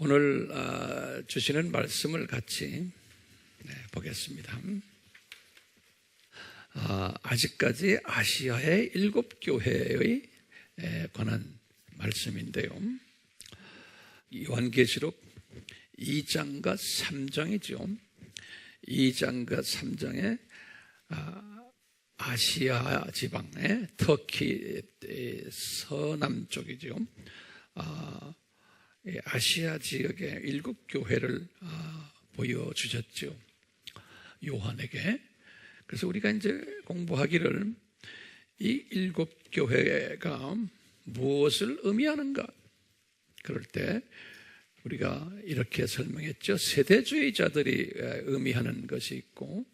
오늘 주시는 말씀을 같이 보겠습니다. 아직까지 아시아의 7교회에 관한 말씀인데요. 요한계시록 2장과 3장이죠. 2장과 3장에 아시아 지방의 터키 서남쪽이죠. 아시아 지역의 7교회를 보여주셨죠. 요한에게. 그래서 우리가 이제 공부하기를 이 7교회가 무엇을 의미하는가? 그럴 때 우리가 이렇게 설명했죠. 세대주의자들이 의미하는 것이 있고,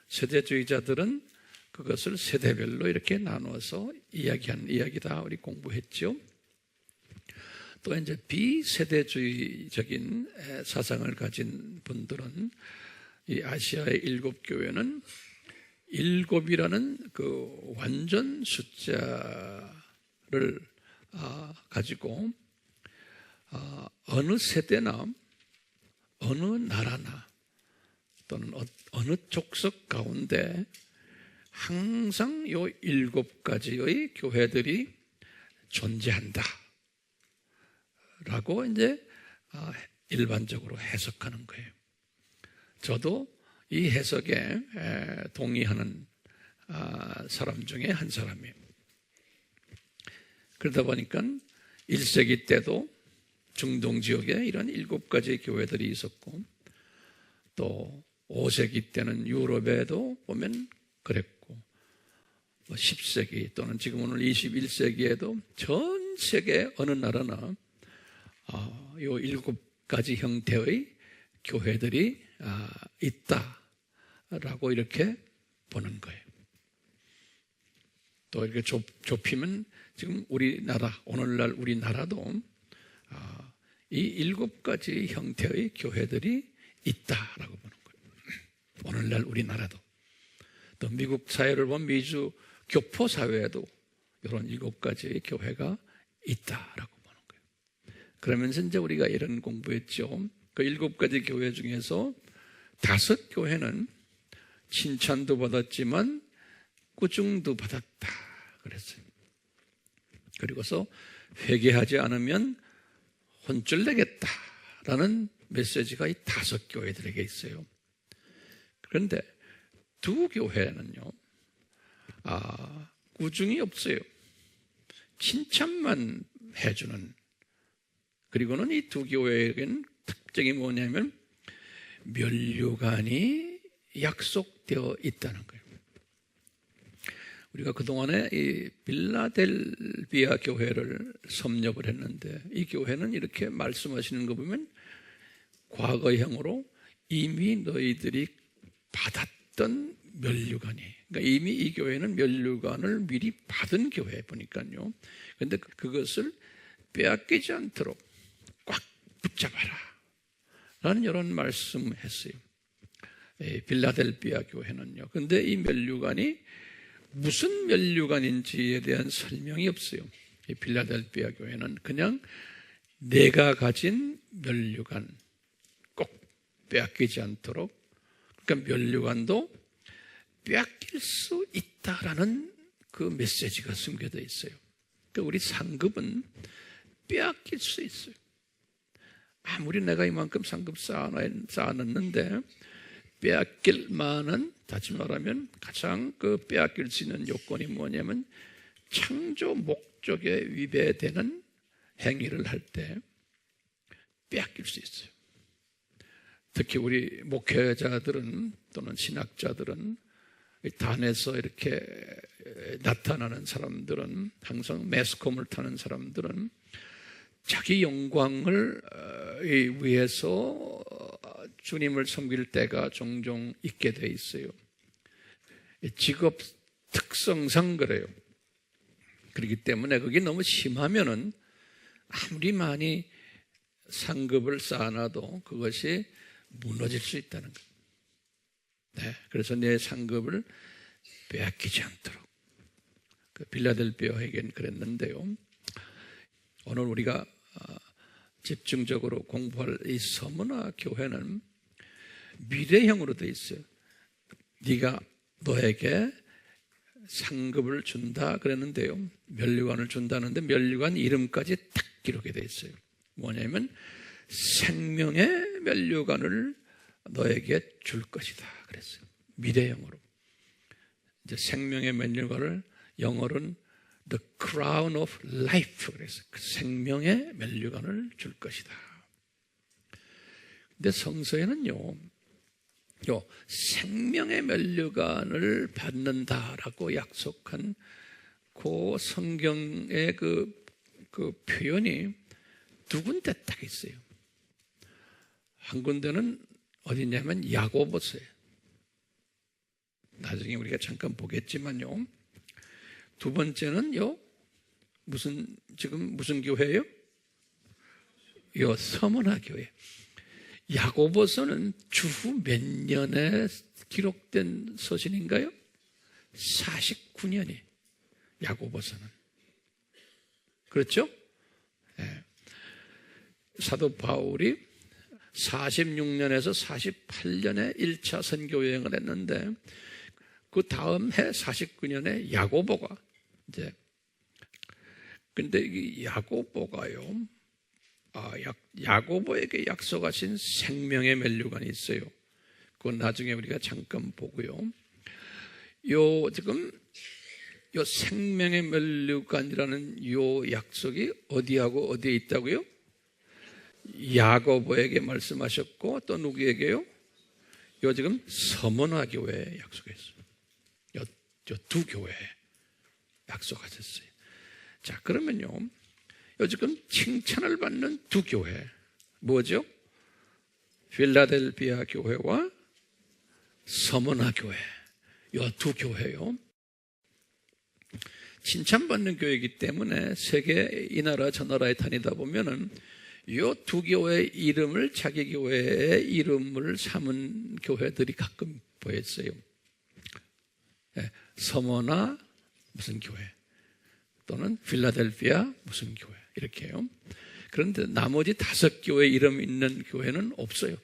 세대주의자들은 그것을 세대별로 이렇게 나누어서 이야기한 이야기다 우리 공부했죠. 또 이제 비세대주의적인 사상을 가진 분들은 이 아시아의 7교회는 7이라는 그 완전 숫자를 가지고 어느 세대나 어느 나라나 또는 어느 족속 가운데 항상 요 7가지의 교회들이 존재한다 라고 이제 일반적으로 해석하는 거예요. 저도 이 해석에 동의하는 사람 중에 한 사람이에요. 그러다 보니까 1세기 때도 중동 지역에 이런 7가지 교회들이 있었고, 또 5세기 때는 유럽에도 보면 그랬고, 10세기 또는 지금 오늘 21세기에도 전 세계 어느 나라나 요 7가지 형태의 교회들이 있다라고 이렇게 보는 거예요. 또 이렇게 좁히면 지금 우리나라, 오늘날 우리나라도 이 7가지 형태의 교회들이 있다라고 보는 거예요. 오늘날 우리나라도. 또 미국 사회를 보면 미주 교포 사회에도 이런 7가지의 교회가 있다라고 보는 거예요. 그러면서 이제 우리가 이런 공부했죠. 그 7가지 교회 중에서 5교회는 칭찬도 받았지만 꾸중도 받았다 그랬어요. 그리고서 회개하지 않으면 혼쭐 내겠다라는 메시지가 이 5교회들에게 있어요. 그런데 2교회는요, 꾸중이 없어요. 칭찬만 해주는. 그리고는 이 2교회에게는 특징이 뭐냐면 면류관이 약속되어 있다는 거예요. 우리가 그동안에 이 빌라델비아 교회를 섭렵을 했는데, 이 교회는 이렇게 말씀하시는 거 보면 과거형으로 이미 너희들이 받았던 면류관이, 그러니까 이미 이 교회는 면류관을 미리 받은 교회 보니까요. 그런데 그것을 빼앗기지 않도록 꽉 붙잡아라 라는 이런 말씀을 했어요. 빌라델비아 교회는요. 그런데 이 면류관이 무슨 면류관인지에 대한 설명이 없어요. 이 빌라델비아 교회는 그냥 내가 가진 면류관 꼭 빼앗기지 않도록, 그러니까 면류관도 빼앗길 수 있다라는 그 메시지가 숨겨져 있어요. 그러니까 우리 상급은 빼앗길 수 있어요. 아무리 내가 이만큼 상급 쌓아놨는데 빼앗길 만한, 다시 말하면 가장 그 빼앗길 수 있는 요건이 뭐냐면 창조 목적에 위배되는 행위를 할 때 빼앗길 수 있어요. 특히 우리 목회자들은 또는 신학자들은 단에서 이렇게 나타나는 사람들은, 항상 매스컴을 타는 사람들은 자기 영광을 위해서 주님을 섬길 때가 종종 있게 돼 있어요. 직업 특성상 그래요. 그렇기 때문에 그게 너무 심하면은 아무리 많이 상급을 쌓아놔도 그것이 무너질 수 있다는 거예요. 네, 그래서 내 상급을 빼앗기지 않도록. 그 빌라델비아에겐 그랬는데요. 오늘 우리가 집중적으로 공부할 이 서문화 교회는 미래형으로 되어 있어요. 네가 너에게 상급을 준다 그랬는데요. 면류관을 준다는데 면류관 이름까지 딱 기록이 되어 있어요. 뭐냐면 생명의 면류관을 너에게 줄 것이다 그랬어요. 미래형으로. 이제 생명의 면류관을 영어로는 The Crown of Life 그랬어요. 그 생명의 면류관을 줄 것이다. 근데 성서에는요, 요 생명의 면류관을 받는다라고 약속한 그 성경의 그 표현이 두 군데 딱 있어요. 한 군데는 어디냐면 야고보서예요. 나중에 우리가 잠깐 보겠지만요. 두 번째는요, 지금 무슨 교회예요? 요 서문화 교회. 야고보서는 주후 몇 년에 기록된 서신인가요? 49년이 야고보서는. 그렇죠? 네. 사도 바울이 46년에서 48년에 1차 선교 여행을 했는데 그 다음 해 49년에 야고보가 이제 근데 이 야고보가요. 야고보에게 약속하신 생명의 면류관이 있어요. 그건 나중에 우리가 잠깐 보고요. 지금 생명의 면류관이라는 약속이 어디하고 어디에 있다고요? 야고보에게 말씀하셨고 또 누구에게요? 지금 서문화 교회에 약속했어요. 두 교회에 약속하셨어요. 자, 그러면요. 지금 칭찬을 받는 두 교회. 뭐죠? 필라델피아 교회와 서문화 교회. 이 두 교회요. 칭찬받는 교회이기 때문에 세계 이 나라 저 나라에 다니다 보면은 이 두 교회의 이름을 자기 교회의 이름을 삼은 교회들이 가끔 보였어요. 네, 서문화 무슨 교회 또는 필라델피아 무슨 교회 이렇게요. 그런데 나머지 5교회 이름 있는 교회는 없어요.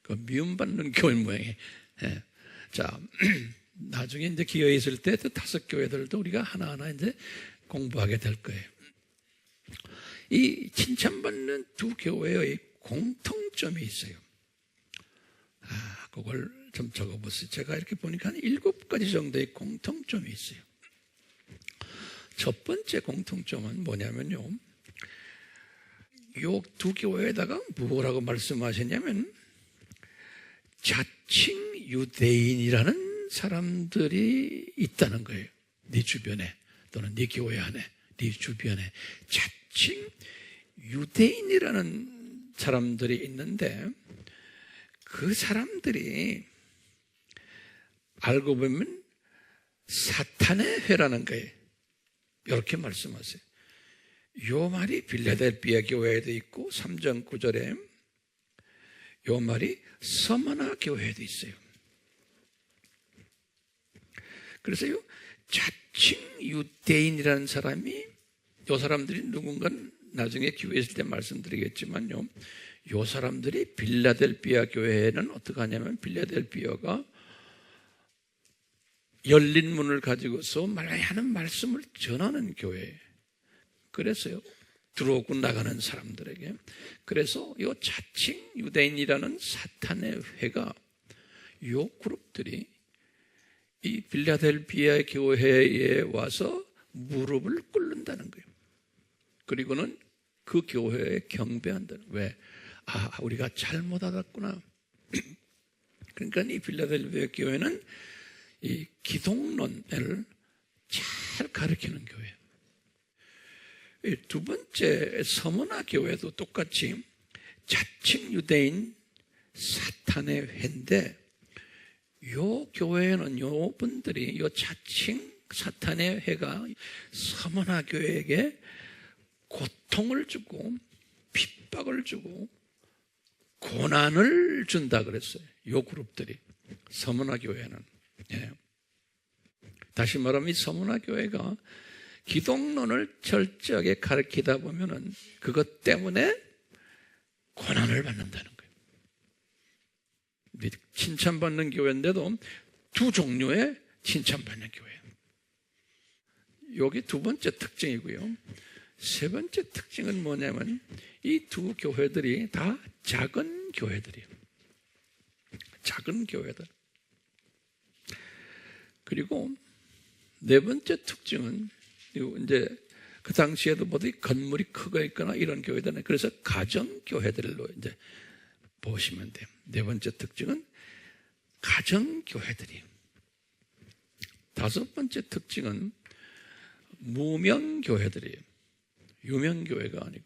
그 미움받는 교회 모양이에요. 네. 자, 나중에 이제 기회에 있을 때 5교회들도 우리가 하나하나 이제 공부하게 될 거예요. 이 칭찬받는 두 교회의 공통점이 있어요. 그걸 좀 적어보세요. 제가 이렇게 보니까 한 7가지 정도의 공통점이 있어요. 첫 번째 공통점은 뭐냐면요. 이 두 교회에다가 뭐라고 말씀하셨냐면 자칭 유대인이라는 사람들이 있다는 거예요. 네 주변에 또는 네 교회 안에 네 주변에 자칭 유대인이라는 사람들이 있는데 그 사람들이 알고 보면 사탄의 회라는 거예요. 이렇게 말씀하세요. 요 말이 빌라델피아 교회에도 있고 3장 9절에 요 말이 서문화 교회에도 있어요. 그래서요 자칭 유대인이라는 사람이 요 사람들이 누군가 나중에 기회에 있을 때 말씀드리겠지만요. 요 사람들이 빌라델피아 교회에는 어떻게 하냐면 빌라델피아가 열린 문을 가지고서 말해야 하는 말씀을 전하는 교회. 그래서요. 들어오고 나가는 사람들에게. 그래서 요 자칭 유대인이라는 사탄의 회가 요 그룹들이 이 빌라델피아 교회에 와서 무릎을 꿇는다는 거예요. 그리고는 그 교회에 경배한다는 거예요. 왜? 우리가 잘못 알았구나. 그러니까 이 빌라델피아 교회는 이 기독론을 잘 가르치는 교회예요. 두 번째 서문화 교회도 똑같이 자칭 유대인 사탄의 회인데 요 교회는 요 분들이 요 자칭 사탄의 회가 서문화 교회에게 고통을 주고 핍박을 주고 고난을 준다 그랬어요. 요 그룹들이 서문화 교회는. 예. 다시 말하면 이 서문화 교회가 기독론을 철저하게 가르치다 보면은 그것 때문에 고난을 받는다는 거예요. 칭찬받는 교회인데도 두 종류의 칭찬받는 교회예요. 여기 두 번째 특징이고요. 세 번째 특징은 뭐냐면 이 두 교회들이 다 작은 교회들이에요. 작은 교회들. 그리고 네 번째 특징은 이제 그 당시에도 모두 건물이 크고 있거나 이런 교회들은 그래서 가정 교회들로 이제 보시면 돼요. 네 번째 특징은 가정 교회들이에요. 다섯 번째 특징은 무명 교회들이에요. 유명 교회가 아니고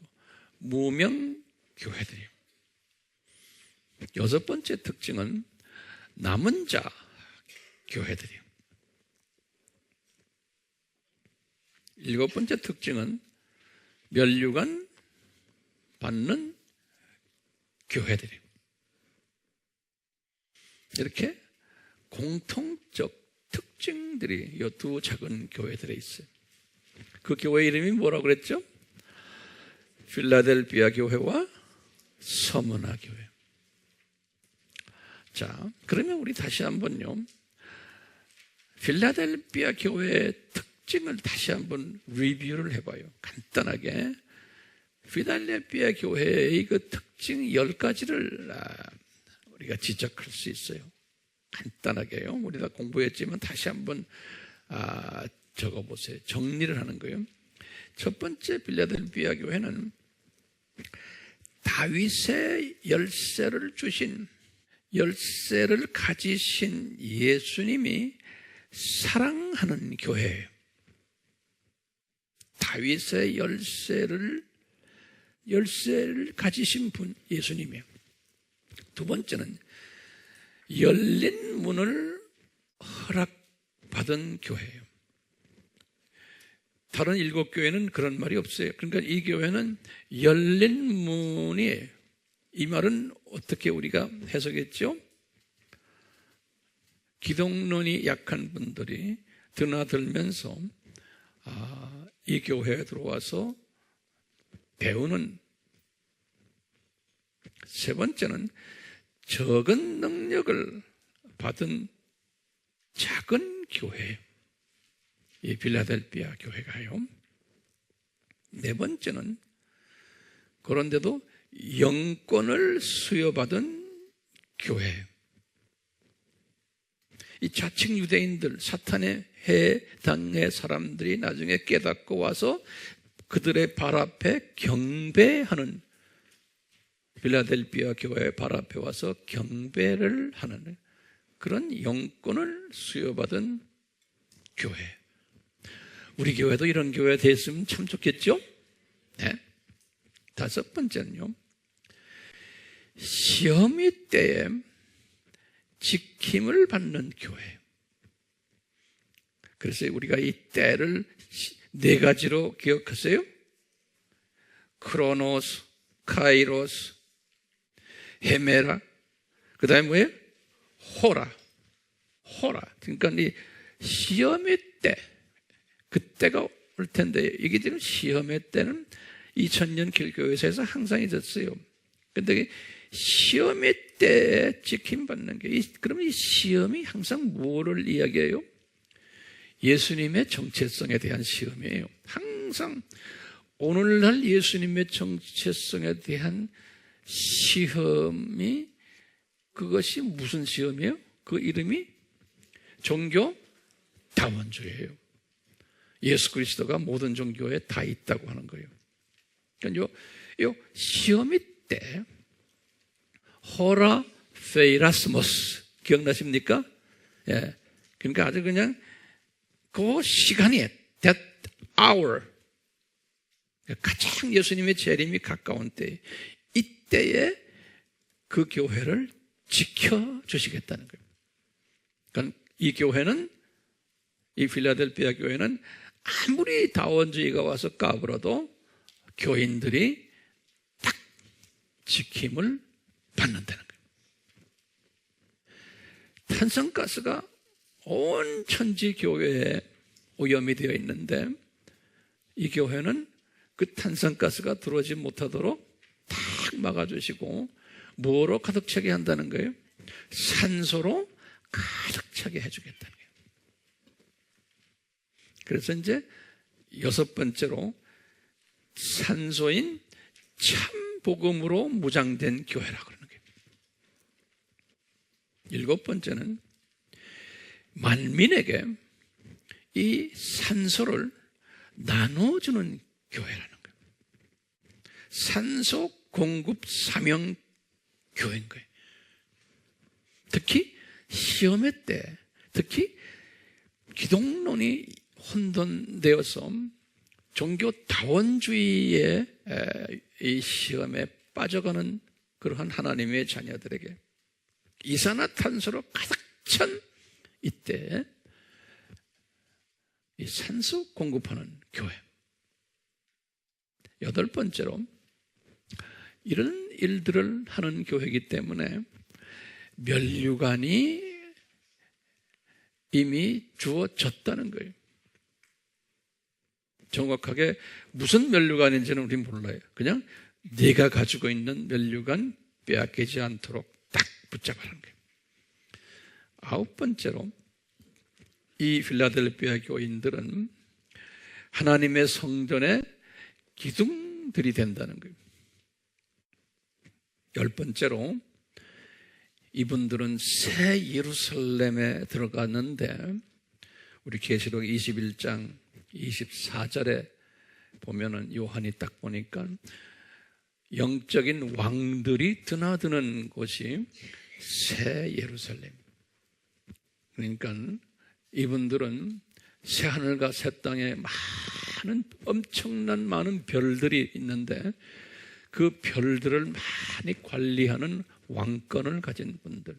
무명 교회들이에요. 여섯 번째 특징은 남은 자 교회들이에요. 일곱 번째 특징은 면류관 받는 교회들이에요. 이렇게 공통적 특징들이 이 두 작은 교회들에 있어요. 그 교회 이름이 뭐라고 그랬죠? 필라델피아 교회와 서머나 교회. 자, 그러면 우리 다시 한번요. 필라델피아 교회의 특징을 다시 한번 리뷰를 해봐요. 간단하게. 필라델피아 교회의 그 특징 10가지를 우리가 지적할 수 있어요. 간단하게요. 우리가 공부했지만 다시 한번 적어보세요. 정리를 하는 거예요. 첫 번째 필라델피아 교회는 다윗의 열쇠를 가지신 예수님이 사랑하는 교회예요. 다윗의 열쇠를 가지신 분 예수님이에요. 두 번째는 열린 문을 허락받은 교회예요. 다른 7교회는 그런 말이 없어요. 그러니까 이 교회는 열린 문이에요. 이 말은 어떻게 우리가 해석했죠? 기독론이 약한 분들이 드나들면서 이 교회에 들어와서 배우는. 세 번째는 적은 능력을 받은 작은 교회예요. 이 필라델피아 교회가요. 네 번째는 그런데도 영권을 수여받은 교회예요. 이 자칭 유대인들, 사탄의 해당의 사람들이 나중에 깨닫고 와서 그들의 발 앞에 경배하는, 필라델피아 교회 발 앞에 와서 경배를 하는 그런 영권을 수여받은 교회. 우리 교회도 이런 교회가 됐으면 참 좋겠죠? 네. 다섯 번째는요, 시험의 때에 지킴을 받는 교회. 그래서 우리가 이 때를 4가지로 기억하세요. 크로노스, 카이로스, 헤메라, 그 다음에 뭐예요? 호라. 그러니까 이 시험의 때, 그때가 올 텐데, 이게 지금 시험의 때는 2000년 길교회에서 항상 있었어요. 근데 시험의 때에 지킴받는 게, 그러면 이 시험이 항상 뭐를 이야기해요? 예수님의 정체성에 대한 시험이에요. 항상 오늘날 예수님의 정체성에 대한 시험이, 그것이 무슨 시험이에요? 그 이름이 종교 다원주의예요. 예수 그리스도가 모든 종교에 다 있다고 하는 거예요. 그러니까 요 시험의 때 호라 페이라스모스 기억나십니까? 예. 그러니까 아주 그냥 그 시간이 that hour, 가장 예수님의 재림이 가까운 때, 이때에 그 교회를 지켜주시겠다는 거예요. 그러니까 이 교회는, 이 필라델피아 교회는 아무리 다원주의가 와서 까불어도 교인들이 딱 지킴을 받는다는 거예요. 탄성가스가 온 천지 교회에 오염이 되어 있는데 이 교회는 그 탄산가스가 들어오지 못하도록 탁 막아주시고 뭐로 가득 차게 한다는 거예요? 산소로 가득 차게 해주겠다는 거예요. 그래서 이제 6번째로 산소인 참 복음으로 무장된 교회라 그러는 거예요. 7번째는 만민에게 이 산소를 나눠주는 교회라는 거예요. 산소 공급 사명 교회인 거예요. 특히 시험회 때, 특히 기독론이 혼돈되어서 종교 다원주의의 이 시험에 빠져가는 그러한 하나님의 자녀들에게 이산화탄소로 가득 찬 이때 이 산소 공급하는 교회. 8번째로 이런 일들을 하는 교회이기 때문에 면류관이 이미 주어졌다는 거예요. 정확하게 무슨 면류관인지는 우리는 몰라요. 그냥 네가 가지고 있는 면류관 빼앗기지 않도록 딱 붙잡아라는 거예요. 9번째로 이 필라델피아 교인들은 하나님의 성전의 기둥들이 된다는 거예요. 10번째로 이분들은 새 예루살렘에 들어갔는데 우리 계시록 21장 24절에 보면은 요한이 딱 보니까 영적인 왕들이 드나드는 곳이 새 예루살렘. 그러니까 이분들은 새 하늘과 새 땅에 많은 엄청난 많은 별들이 있는데 그 별들을 많이 관리하는 왕권을 가진 분들,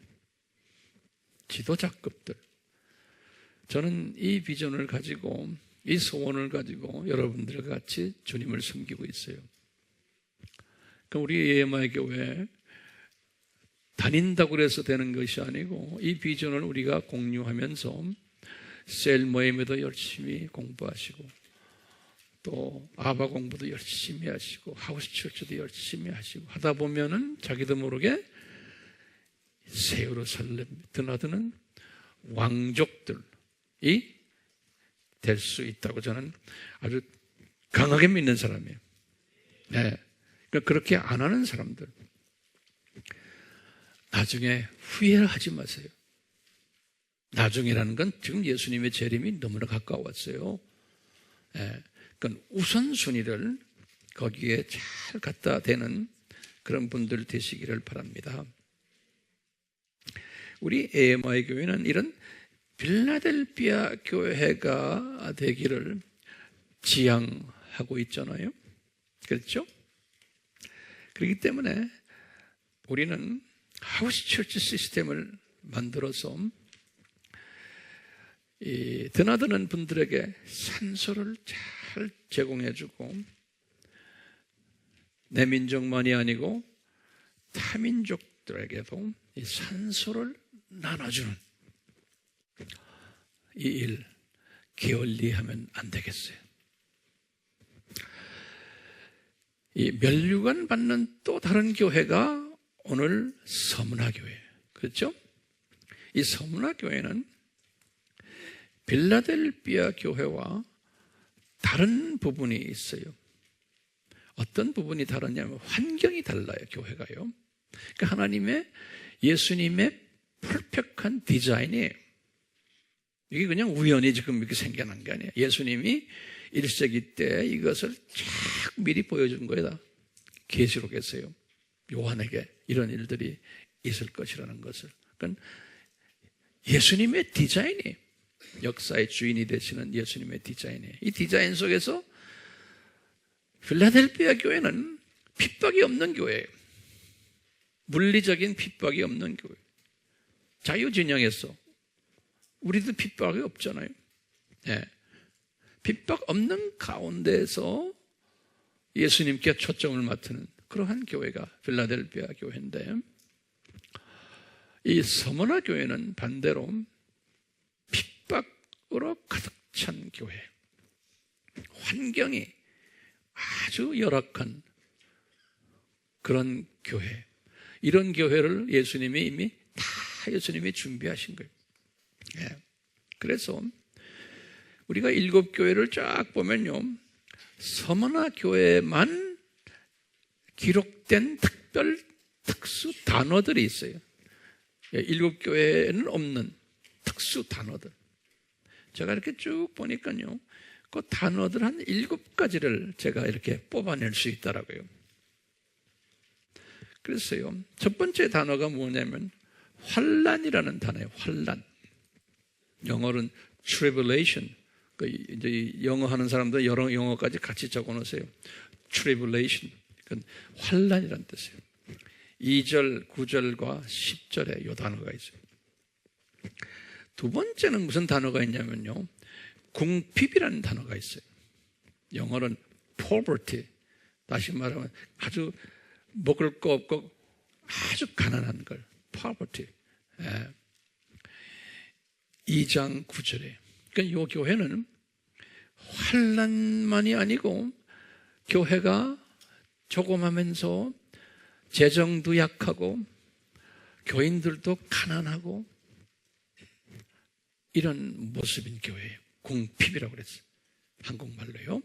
지도자급들. 저는 이 비전을 가지고 이 소원을 가지고 여러분들과 같이 주님을 섬기고 있어요. 그러니까 우리 예마의 교회 다닌다고 해서 되는 것이 아니고 이 비전을 우리가 공유하면서 셀 모임에도 열심히 공부하시고 또 아바 공부도 열심히 하시고 하우스 처치도 열심히 하시고 하다 보면은 자기도 모르게 새 예루살렘 드나드는 왕족들이 될 수 있다고 저는 아주 강하게 믿는 사람이에요. 네. 그러니까 그렇게 안 하는 사람들 나중에 후회를 하지 마세요. 나중이라는 건 지금 예수님의 재림이 너무나 가까웠어요. 네. 그러니까 우선순위를 거기에 잘 갖다 대는 그런 분들 되시기를 바랍니다. 우리 AMI 교회는 이런 필라델피아 교회가 되기를 지향하고 있잖아요. 그렇죠? 그렇기 때문에 우리는 하우스 처치 시스템을 만들어서 이 드나드는 분들에게 산소를 잘 제공해주고 내 민족만이 아니고 타민족들에게도 이 산소를 나눠주는 이 일 게을리하면 안 되겠어요. 이 면류관 받는 또 다른 교회가 오늘 서문화교회예요. 그렇죠? 이 서문화교회는 필라델피아 교회와 다른 부분이 있어요. 어떤 부분이 다르냐면 환경이 달라요. 교회가요. 그러니까 하나님의 예수님의 퍼펙트한 디자인이에요. 이게 그냥 우연히 지금 이렇게 생겨난 게 아니에요. 예수님이 1세기 때 이것을 쫙 미리 보여준 거예요. 계시록에서요. 요한에게 이런 일들이 있을 것이라는 것을. 그러니까 예수님의 디자인이에요. 역사의 주인이 되시는 예수님의 디자인이에요. 이 디자인 속에서 필라델피아 교회는 핍박이 없는 교회예요. 물리적인 핍박이 없는 교회. 자유진영에서 우리도 핍박이 없잖아요. 네. 핍박 없는 가운데서 예수님께 초점을 맞추는 그러한 교회가 필라델피아 교회인데 이 서문화 교회는 반대로 핍박으로 가득 찬 교회. 환경이 아주 열악한 그런 교회. 이런 교회를 예수님이 이미 다 예수님이 준비하신 거예요. 예. 그래서 우리가 7교회를 쫙 보면요, 서머나 교회만 기록된 특수 단어들이 있어요. 7교회에는 없는 특수 단어들. 제가 이렇게 쭉 보니까요, 그 단어들 한 7가지를 제가 이렇게 뽑아낼 수 있더라고요. 그래서요, 첫 번째 단어가 뭐냐면 환난이라는 단어예요. 환난. 영어로는 tribulation. 이제 영어 하는 사람들 여러 영어까지 같이 적어 놓으세요. tribulation. 그건 환난이라는 뜻이에요. 2절, 9절과 10절에 이 단어가 있어요. 두 번째는 무슨 단어가 있냐면요, 궁핍이라는 단어가 있어요. 영어로는 poverty. 다시 말하면 아주 먹을 거 없고 아주 가난한 걸. poverty. 2장 9절에. 그러니까 이 교회는 환난만이 아니고 교회가 조그마면서 재정도 약하고 교인들도 가난하고 이런 모습인 교회예요. 궁핍이라고 그랬어요. 한국말로요.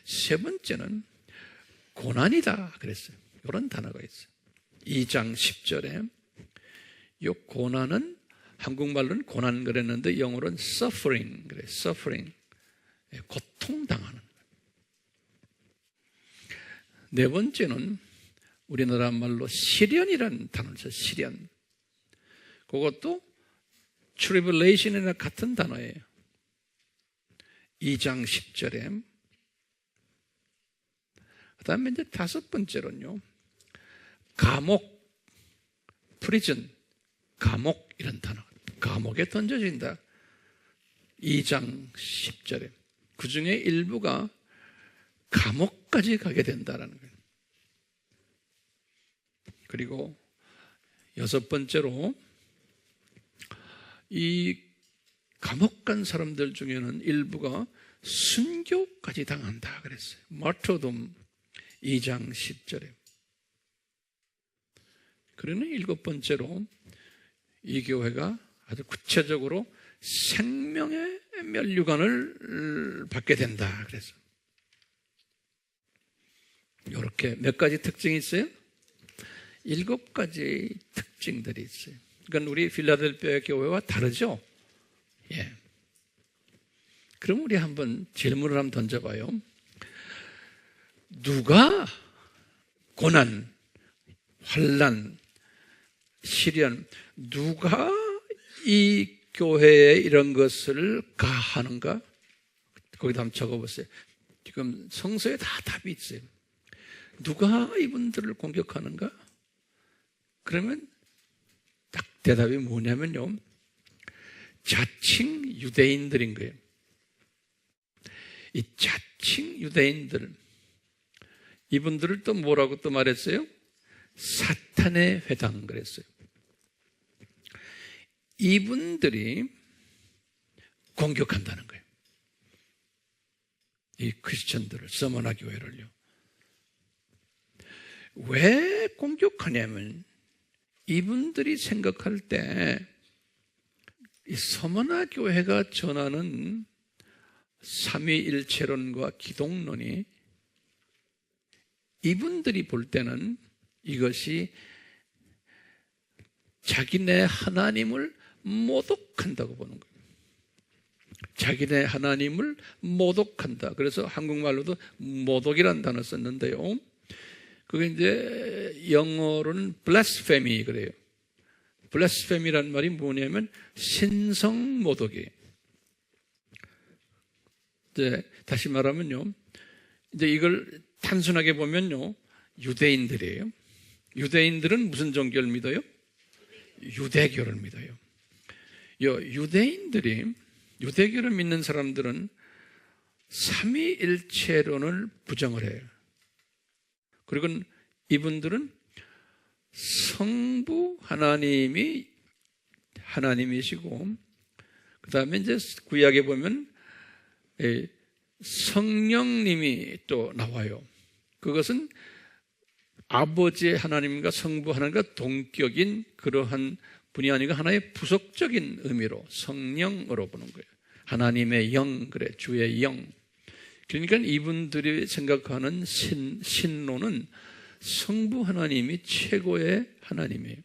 세 번째는 고난이다 그랬어요. 이런 단어가 있어요. 2장 10절에 이 고난은 한국말로는 고난 그랬는데 영어로는 suffering 그래요. suffering. 고통당하는. 네 번째는 우리나라 말로 시련이라는 단어를 써요. 시련. 그것도 tribulation이나 같은 단어예요. 2장 10절에. 그 다음에 이제 다섯 번째로는요, 감옥, prison, 감옥 이런 단어. 감옥에 던져진다. 2장 10절에. 그 중에 일부가 감옥까지 가게 된다라는 거예요. 그리고 여섯 번째로 이 감옥 간 사람들 중에는 일부가 순교까지 당한다 그랬어요. 마르토돔 2장 10절에. 그러는 일곱 번째로 이 교회가 아주 구체적으로 생명의 면류관을 받게 된다 그래서 이렇게 몇 가지 특징이 있어요? 7가지 특징들이 있어요. 그러니까 우리 필라델피아 교회와 다르죠? 예. 그럼 우리 한번 질문을 한번 던져봐요. 누가 고난, 환난, 시련, 누가 이 교회에 이런 것을 가하는가? 거기다 한번 적어보세요. 지금 성서에 다 답이 있어요. 누가 이분들을 공격하는가? 그러면 딱 대답이 뭐냐면요, 자칭 유대인들인 거예요. 이 자칭 유대인들, 이분들을 또 뭐라고 또 말했어요? 사탄의 회당 그랬어요. 이분들이 공격한다는 거예요. 이 크리스천들을, 서머나 교회를요. 왜 공격하냐면 이분들이 생각할 때 이 서머나 교회가 전하는 삼위일체론과 기독론이 이분들이 볼 때는 이것이 자기네 하나님을 모독한다고 보는 거예요. 자기네 하나님을 모독한다. 그래서 한국말로도 모독이라는 단어 썼는데요. 그게 이제 영어로는 blasphemy 그래요. blasphemy라는 말이 뭐냐면 신성 모독이에요. 이제 다시 말하면요, 이제 이걸 단순하게 보면요, 유대인들이에요. 유대인들은 무슨 종교를 믿어요? 유대교를 믿어요. 유대인들이, 유대교를 믿는 사람들은 삼위일체론을 부정을 해요. 그리고 이분들은 성부 하나님이 하나님이시고, 그 다음에 이제 구약에 보면 성령님이 또 나와요. 그것은 아버지 하나님과 성부 하나님과 동격인 그러한 분이 아니고 하나의 부속적인 의미로 성령으로 보는 거예요. 하나님의 영, 그래, 주의 영. 그러니까 이분들이 생각하는 신론은 성부 하나님이 최고의 하나님이에요.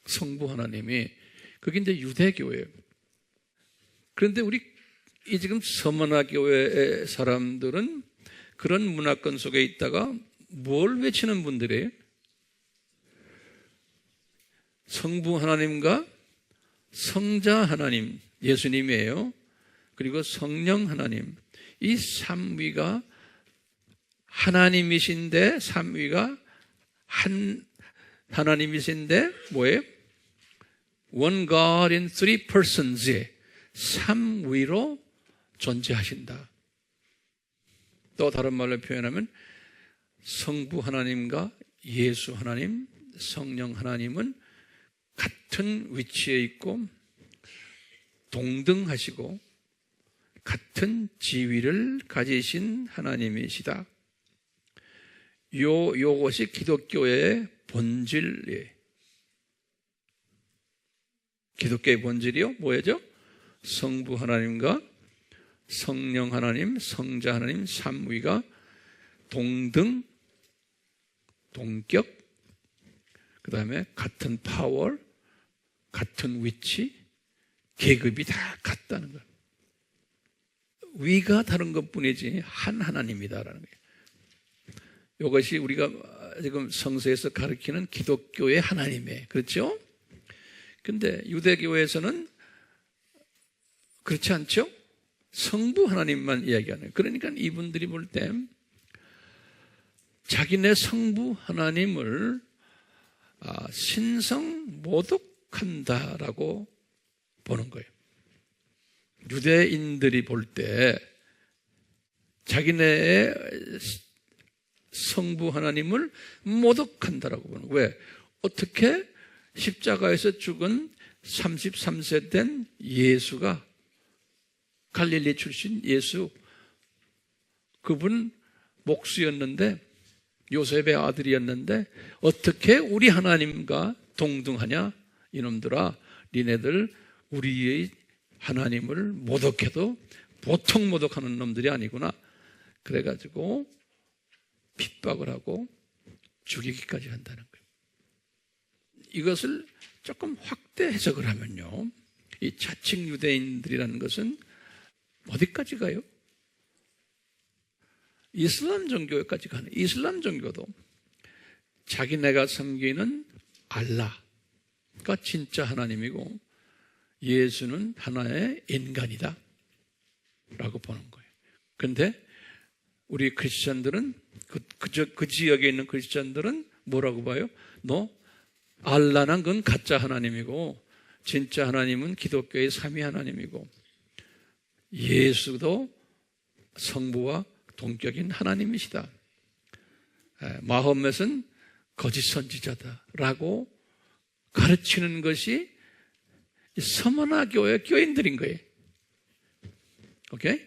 성부 하나님이. 그게 이제 유대교예요. 그런데 우리 이 지금 서머나 교회의 사람들은 그런 문화권 속에 있다가 뭘 외치는 분들이에요? 성부 하나님과 성자 하나님, 예수님이에요. 그리고 성령 하나님. 이 삼위가 하나님이신데, 삼위가 한 하나님이신데 뭐예요? One God in three persons. 삼위로 존재하신다. 또 다른 말로 표현하면 성부 하나님과 예수 하나님, 성령 하나님은 같은 위치에 있고 동등하시고 같은 지위를 가지신 하나님이시다. 요것이 기독교의 본질이에요. 기독교의 본질이요? 뭐예요? 성부 하나님과 성령 하나님, 성자 하나님, 삼위가 동등, 동격, 그 다음에 같은 파워, 같은 위치, 계급이 다 같다는 거예요. 위가 다른 것 뿐이지 한 하나님이다라는 거예요. 이것이 우리가 지금 성서에서 가르치는 기독교의 하나님이에요. 그렇죠? 근데 유대교에서는 그렇지 않죠? 성부 하나님만 이야기하는 거예요. 그러니까 이분들이 볼 때 자기네 성부 하나님을 신성 모독한다라고 보는 거예요. 유대인들이 볼 때 자기네의 성부 하나님을 모독한다라고 보는 거예요. 왜? 어떻게 십자가에서 죽은 33세 된 예수가, 갈릴리 출신 예수, 그분 목수였는데 요셉의 아들이었는데 어떻게 우리 하나님과 동등하냐? 이놈들아, 니네들 우리의 하나님을 모독해도 보통 모독하는 놈들이 아니구나. 그래가지고 핍박을 하고 죽이기까지 한다는 거예요. 이것을 조금 확대 해석을 하면요, 이 자칭 유대인들이라는 것은 어디까지 가요? 이슬람 종교까지 가는. 이슬람 종교도 자기네가 섬기는 알라가 진짜 하나님이고 예수는 하나의 인간이다 라고 보는 거예요. 그런데 우리 크리스찬들은 그 지역에 있는 크리스찬들은 뭐라고 봐요? 너 알라는 건 가짜 하나님이고 진짜 하나님은 기독교의 삼위 하나님이고 예수도 성부와 동격인 하나님이시다. 마호멧은 거짓 선지자다라고 가르치는 것이 서머나 교회 교인들인 거예요. 오케이?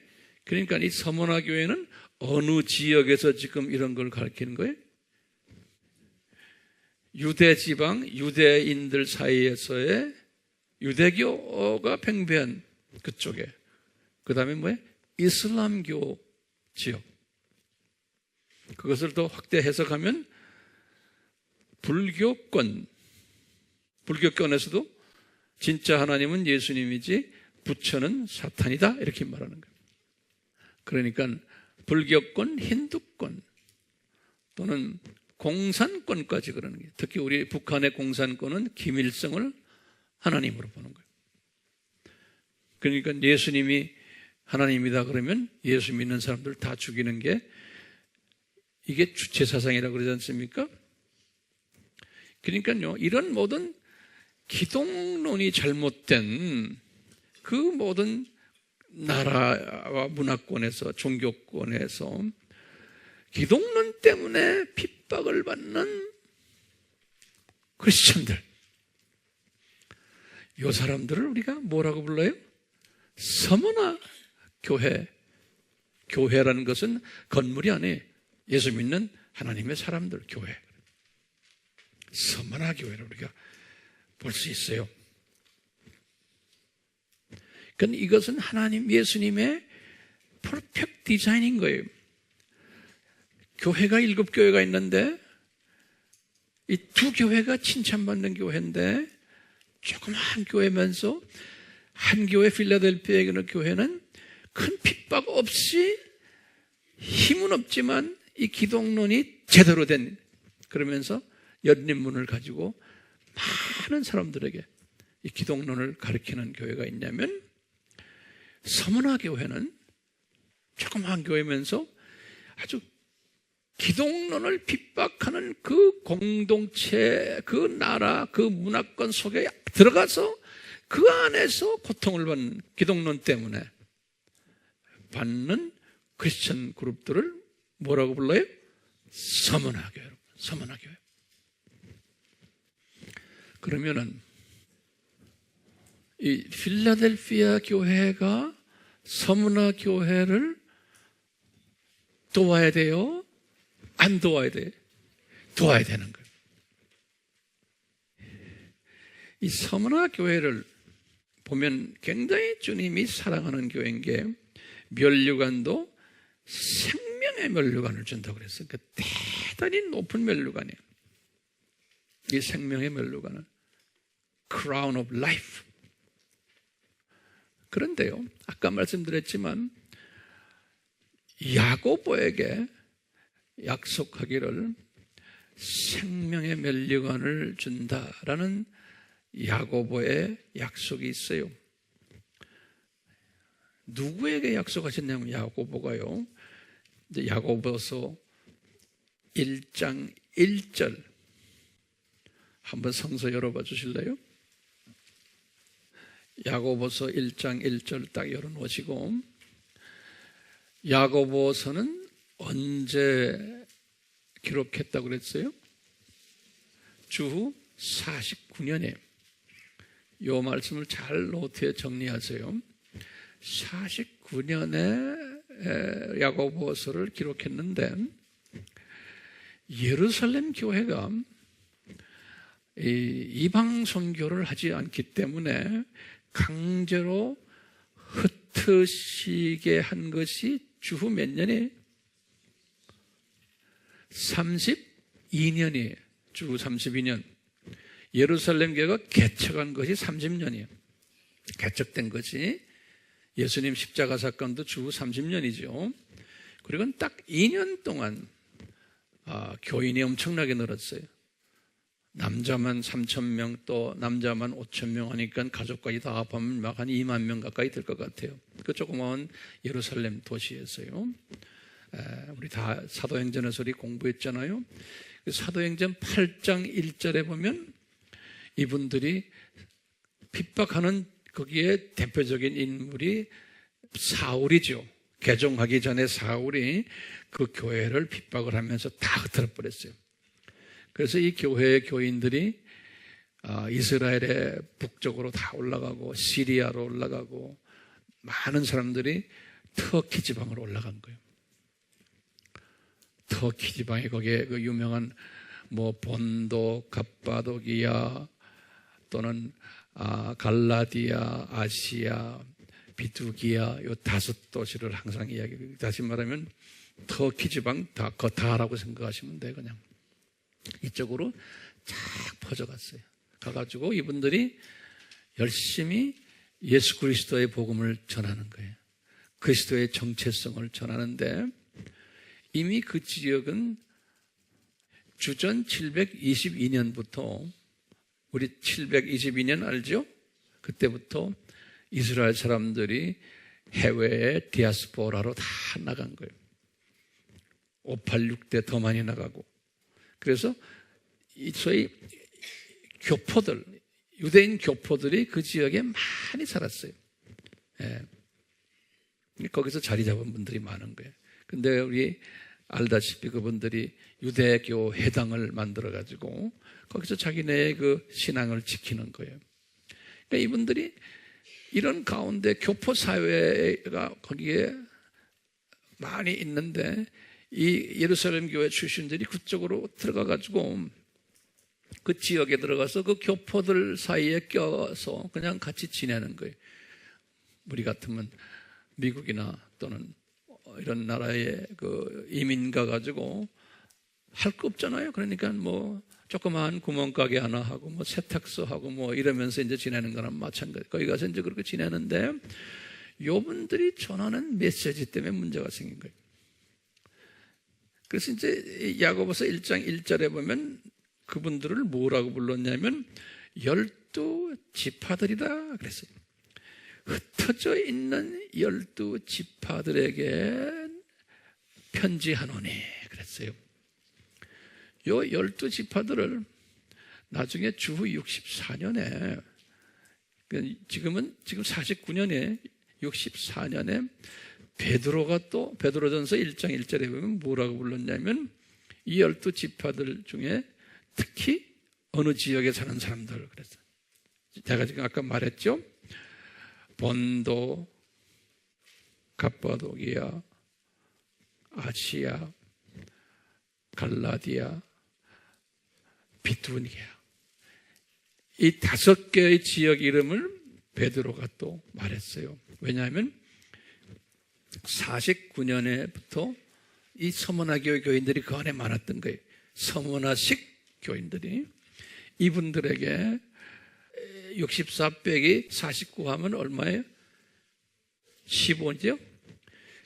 그러니까 이 서머나 교회는 어느 지역에서 지금 이런 걸 가르치는 거예요? 유대 지방, 유대인들 사이에서의 유대교가 팽배한 그쪽에. 그 다음에 뭐예요? 이슬람교 지역. 그것을 더 확대 해석하면 불교권에서도 진짜 하나님은 예수님이지 부처는 사탄이다 이렇게 말하는 거예요. 그러니까 불교권, 힌두권 또는 공산권까지 그러는 거예요. 특히 우리 북한의 공산권은 김일성을 하나님으로 보는 거예요. 그러니까 예수님이 하나님이다 그러면 예수 믿는 사람들 다 죽이는 게 이게 주체사상이라고 그러지 않습니까? 그러니까요, 이런 모든 기독론이 잘못된 그 모든 나라와 문화권에서, 종교권에서 기독론 때문에 핍박을 받는 크리스천들, 이 사람들을 우리가 뭐라고 불러요? 서머나 교회 교회라는 것은 건물이 아니에요. 예수 믿는 하나님의 사람들, 교회. 서머나 교회를 우리가 볼 수 있어요. 그러니까 이것은 하나님, 예수님의 퍼펙트 디자인인 거예요. 교회가 7교회가 있는데 이 2교회가 칭찬받는 교회인데 조그마한 교회면서 한 교회 필라델피아에 있는 교회는 큰 핍박 없이 힘은 없지만 이 기독론이 제대로 된 그러면서 열린 문을 가지고 많은 사람들에게 이 기독론을 가르치는 교회가 있냐면 서문화 교회는 조그마한 교회면서 아주 기독론을 핍박하는 그 공동체, 그 나라, 그 문화권 속에 들어가서 그 안에서 고통을 받는 기독론 때문에 받는 크리스천 그룹들을 뭐라고 불러요? 서문화 교회. 서문화 교회. 그러면은 이 필라델피아 교회가 서문화 교회를 도와야 돼요? 안 도와야 돼요? 도와야 되는 거예요. 이 서문화 교회를 보면 굉장히 주님이 사랑하는 교회인 게 면류관도 생명의 면류관을 준다고 그랬어요. 그 대단히 높은 면류관이에요. 이 생명의 면류관은 Crown of Life. 그런데요, 아까 말씀드렸지만 야고보에게 약속하기를 생명의 면류관을 준다라는 야고보의 약속이 있어요. 누구에게 약속하셨냐면 야고보가요, 이제 야고보서 1장 1절 한번 성서 열어봐 주실래요? 야고보서 1장 1절 딱 열어놓으시고, 야고보서는 언제 기록했다고 그랬어요? 주후 49년에. 이 말씀을 잘 노트에 정리하세요. 49년에 야고보서를 기록했는데 예루살렘 교회가 이방 선교를 하지 않기 때문에 강제로 흩으시게 한 것이 주후 몇 년이에요? 32년이에요. 주후 32년. 예루살렘 교회가 개척한 것이 30년이에요. 개척된 것이. 예수님 십자가 사건도 주후 30년이죠. 그리고 딱 2년 동안 교인이 엄청나게 늘었어요. 남자만 3,000명, 또 남자만 5,000명 하니까 가족까지 다 합하면 막 한 2만 명 가까이 될 것 같아요. 그 조그마한 예루살렘 도시에서요. 우리 다 사도행전에서 우리 공부했잖아요. 그 사도행전 8장 1절에 보면 이분들이 핍박하는 거기에 대표적인 인물이 사울이죠. 개종하기 전에 사울이 그 교회를 핍박을 하면서 다 흩어져 버렸어요. 그래서 이 교회의 교인들이 이스라엘의 북쪽으로 다 올라가고 시리아로 올라가고 많은 사람들이 터키 지방으로 올라간 거예요. 터키 지방에 거기에 그 유명한 본도, 갑바도기아 또는 갈라디아, 아시아, 비두기아 요 5도시를 항상 이야기해요. 다시 말하면 터키 지방 다라고 생각하시면 돼요. 그냥 이쪽으로 쫙 퍼져갔어요. 가가지고 이분들이 열심히 예수 그리스도의 복음을 전하는 거예요. 그리스도의 정체성을 전하는데 이미 그 지역은 주전 722년부터 우리 722년 알죠? 그때부터 이스라엘 사람들이 해외에 디아스포라로 다 나간 거예요. 586대 더 많이 나가고. 그래서 소위 교포들, 유대인 교포들이 그 지역에 많이 살았어요. 예. 거기서 자리 잡은 분들이 많은 거예요. 근데 우리 알다시피 그분들이 유대교 회당을 만들어가지고 거기서 자기네의 그 신앙을 지키는 거예요. 그러니까 이분들이 이런 가운데 교포 사회가 거기에 많이 있는데 이 예루살렘 교회 출신들이 그쪽으로 들어가가지고 그 지역에 들어가서 그 교포들 사이에 껴서 그냥 같이 지내는 거예요. 우리 같으면 미국이나 또는 이런 나라에 그 이민 가가지고 할 거 없잖아요. 그러니까 뭐 조그마한 구멍가게 하나 하고 뭐 세탁소 하고 뭐 이러면서 이제 지내는 거랑 마찬가지. 거기 가서 이제 그렇게 지내는데 요분들이 전하는 메시지 때문에 문제가 생긴 거예요. 그래서 이제 야고보서 1장 1절에 보면 그분들을 뭐라고 불렀냐면 12지파들이다 그랬어요. 흩어져 있는 12지파들에게 편지하노니 그랬어요. 요 12지파들을 나중에 주후 64년에 지금 49년에 64년에 베드로가 또 베드로전서 1장 1절에 보면 뭐라고 불렀냐면 이 12지파들 중에 특히 어느 지역에 사는 사람들 그랬어요. 제가 지금 아까 말했죠. 본도, 갑바도기아, 아시아, 갈라디아, 비두니아 이 5개의 지역 이름을 베드로가 또 말했어요. 왜냐하면 49년에부터 이 서문화교회 교인들이 그 안에 많았던 거예요. 서문화식 교인들이 이분들에게 64 빼기 49 하면 얼마예요? 15죠?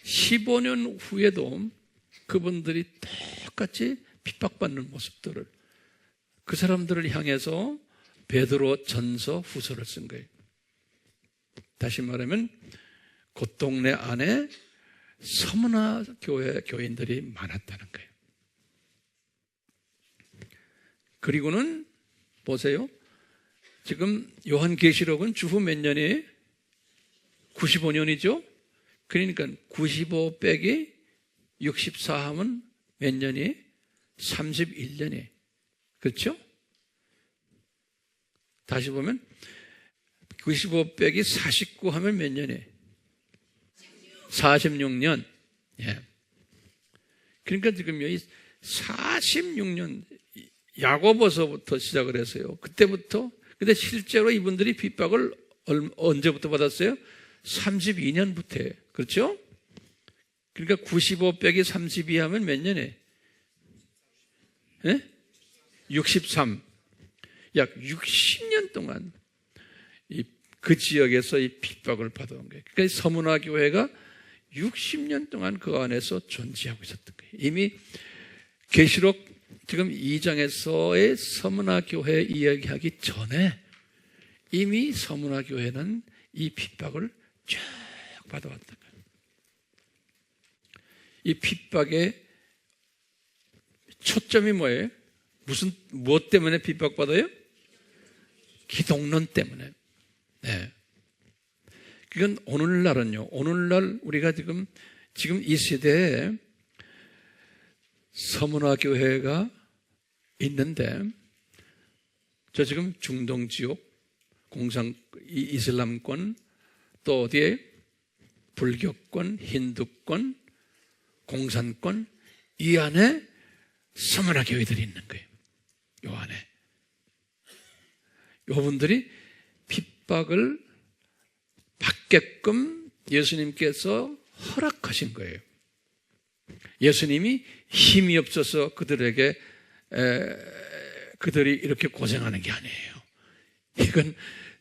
15년 후에도 그분들이 똑같이 핍박받는 모습들을 그 사람들을 향해서 베드로 전서 후서를 쓴 거예요. 다시 말하면 그 동네 안에 서문화 교회 교인들이 많았다는 거예요. 그리고는 보세요. 지금 요한계시록은 주후 몇 년이 95년이죠. 그러니까 95 빼기 64 하면 몇 년이 31년이 그렇죠? 다시 보면 95 빼기 49 하면 몇 년이 46년. 예. 그러니까 지금 여기 46년 야고보서부터 시작을 했어요. 그때부터. 근데 실제로 이분들이 핍박을 언제부터 받았어요? 32년부터. 그렇죠? 그러니까 95 빼기 32 하면 몇 년에? 예? 63. 약 60년 동안 그 지역에서 이 핍박을 받아온 거예요. 그러니까 서문화 교회가 60년 동안 그 안에서 존재하고 있었던 거예요. 이미 계시록 지금 2장에서의 서문화 교회 이야기하기 전에 이미 서문화 교회는 이 핍박을 쭉 받아왔던 거예요. 이 핍박의 초점이 뭐예요? 무엇 때문에 핍박받아요? 기독론 때문에. 네. 그건 오늘날은요. 오늘날 우리가 지금 이 시대에 서문화 교회가 있는데 저 지금 중동 지역 이슬람권 또 어디에 불교권, 힌두권, 공산권 이 안에 서문화 교회들이 있는 거예요. 요 안에. 요분들이 핍박을 받게끔 예수님께서 허락하신 거예요. 예수님이 힘이 없어서 그들이 이렇게 고생하는 게 아니에요. 이건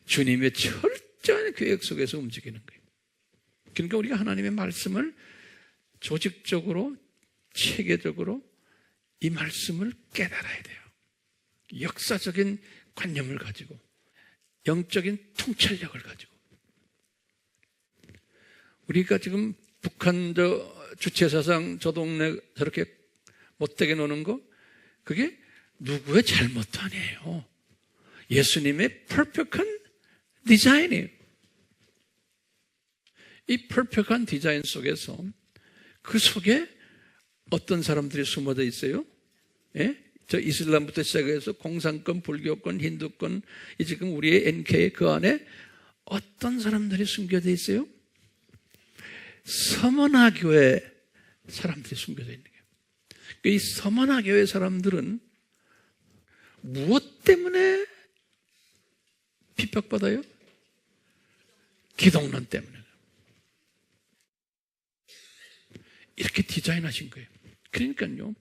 주님의 철저한 계획 속에서 움직이는 거예요. 그러니까 우리가 하나님의 말씀을 조직적으로, 체계적으로 이 말씀을 깨달아야 돼요. 역사적인 관념을 가지고, 영적인 통찰력을 가지고. 우리가 지금 북한 주체사상 저 동네 저렇게 못되게 노는 거, 그게 누구의 잘못도 아니에요. 예수님의 퍼펙트한 디자인이에요. 이 퍼펙트한 디자인 속에서 그 속에 어떤 사람들이 숨어져 있어요? 예? 저 이슬람부터 시작해서 공산권, 불교권, 힌두권, 이 지금 우리의 NK 그 안에 어떤 사람들이 숨겨져 있어요? 서문화 교회 사람들이 숨겨져 있는 거예요. 이 서머나 교회 사람들은 무엇 때문에 핍박받아요? 기독론 때문에. 이렇게 디자인하신 거예요. 그러니까요,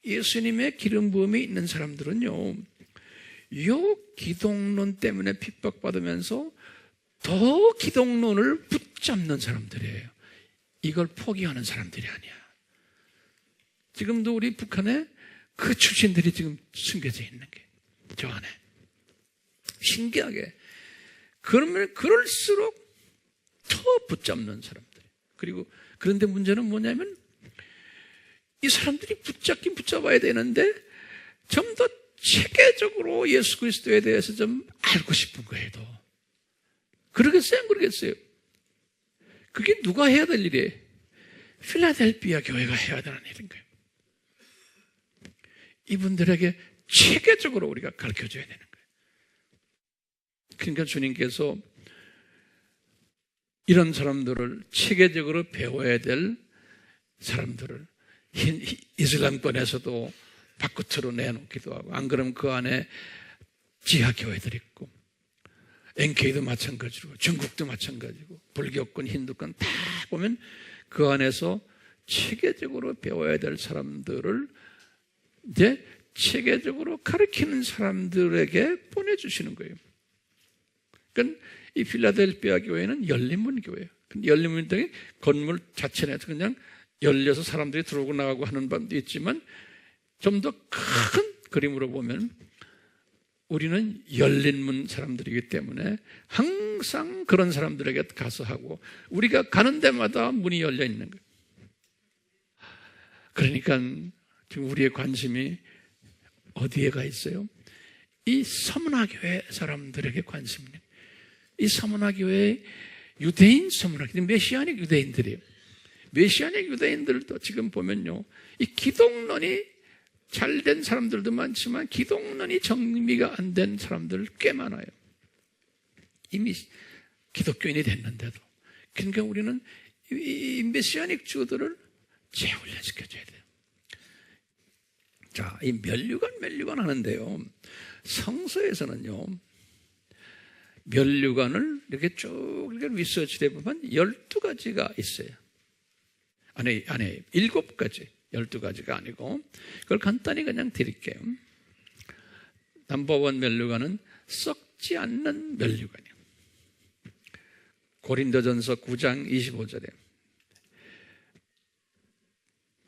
예수님의 기름 부음이 있는 사람들은요, 요 기독론 때문에 핍박받으면서 더 기독론을 붙잡는 사람들이에요. 이걸 포기하는 사람들이 아니야. 지금도 우리 북한에 그 출신들이 지금 숨겨져 있는 게 저 안에. 신기하게. 그러면 그럴수록 더 붙잡는 사람들. 그리고 그런데 문제는 뭐냐면 이 사람들이 붙잡긴 붙잡아야 되는데 좀 더 체계적으로 예수 그리스도에 대해서 좀 알고 싶은 거예요. 그러겠어요? 안 그러겠어요? 그게 누가 해야 될 일이에요? 필라델피아 교회가 해야 되는 일인 거예요. 이분들에게 체계적으로 우리가 가르쳐줘야 되는 거예요. 그러니까 주님께서 이런 사람들을 체계적으로 배워야 될 사람들을 이슬람권에서도 바깥으로 내놓기도 하고, 안 그러면 그 안에 지하교회들이 있고, NK도 마찬가지고, 중국도 마찬가지고, 불교권, 힌두권 다 보면 그 안에서 체계적으로 배워야 될 사람들을 이제 체계적으로 가르치는 사람들에게 보내주시는 거예요. 그러니까 이 필라델피아 교회는 열린문 교회예요. 근데 열린문 등의 건물 자체 내에서 그냥 열려서 사람들이 들어오고 나가고 하는 방도 있지만, 좀 더 큰 그림으로 보면 우리는 열린문 사람들이기 때문에 항상 그런 사람들에게 가서 하고, 우리가 가는 데마다 문이 열려 있는 거예요. 그러니까 지금 우리의 관심이 어디에 가 있어요? 이 서문화교회 사람들에게 관심이 있는 거예요. 이 서문화교회 유대인 서문화교회, 메시아닉 유대인들이에요. 메시아닉 유대인들도 지금 보면요, 이 기독론이 잘된 사람들도 많지만 기독론이 정리가 안 된 사람들 꽤 많아요. 이미 기독교인이 됐는데도. 그러니까 우리는 이 메시아닉 주들을 재훈련시켜줘야 돼요. 자, 이 면류관 하는데요, 성서에서는요, 면류관을 이렇게 쭉 리서치를 해보면 12가지가 있어요. 아니, 7가지. 12가지가 아니고, 그걸 간단히 그냥 드릴게요. 넘버원 면류관은 썩지 않는 면류관이에요. 고린도전서 9장 25절에.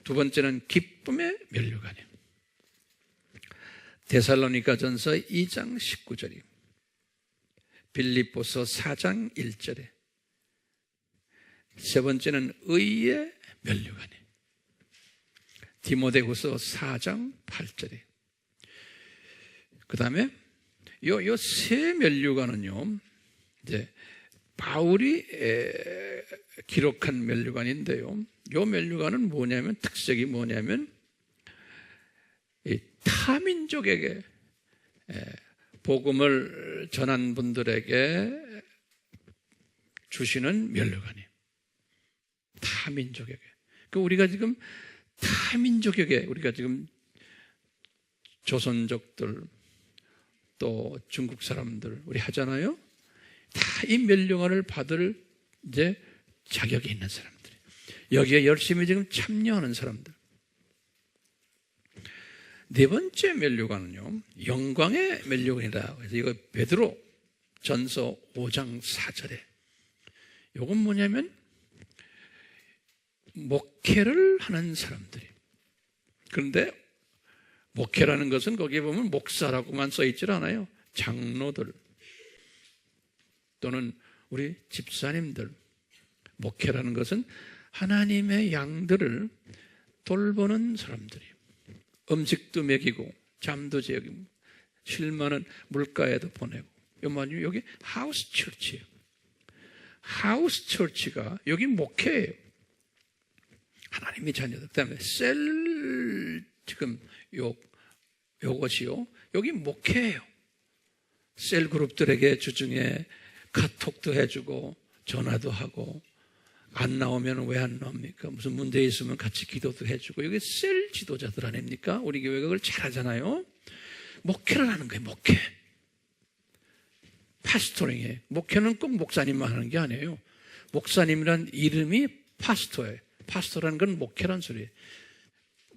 두 번째는 기쁨의 면류관이에요. 데살로니가전서 2장 19절이에요. 빌립보서 4장 1절에. 세 번째는 의의 면류관이에요. 디모데후서 4장 8절에. 그 다음에 요 세 면류관은요, 이제 바울이 기록한 면류관인데요, 요 면류관은 뭐냐면, 특색이 뭐냐면, 이 타민족에게 복음을 전한 분들에게 주시는 면류관이에요. 타민족에게. 그 우리가 지금 타민족에게, 우리가 지금 조선족들 또 중국 사람들 우리 하잖아요. 다 이 면류관을 받을 이제 자격이 있는 사람들, 여기에 열심히 지금 참여하는 사람들. 네 번째 면류관은요, 영광의 면류관이다. 그래서 이거 베드로 전서 5장 4절에. 이건 뭐냐면 목회를 하는 사람들이. 그런데 목회라는 것은 거기에 보면 목사라고만 써있질 않아요. 장로들 또는 우리 집사님들. 목회라는 것은 하나님의 양들을 돌보는 사람들이에요. 음식도 먹이고 잠도 재우고 쉴 만한 물가에도 보내고. 여기 하우스 처치예요. 하우스 처치가 여기 목회예요. 하나님의 자녀들. 그다음에 지금 요것이요, 여기 목회예요. 셀 그룹들에게 주중에 카톡도 해주고 전화도 하고 안 나오면 왜 안 나옵니까? 무슨 문제 있으면 같이 기도도 해주고. 여기 셀 지도자들 아닙니까? 우리 교회가 그걸 잘하잖아요. 목회를 하는 거예요. 목회. 파스토링이에요. 목회는 꼭 목사님만 하는 게 아니에요. 목사님이란 이름이 파스토예요. 파스토라는 건 목회란 소리예요.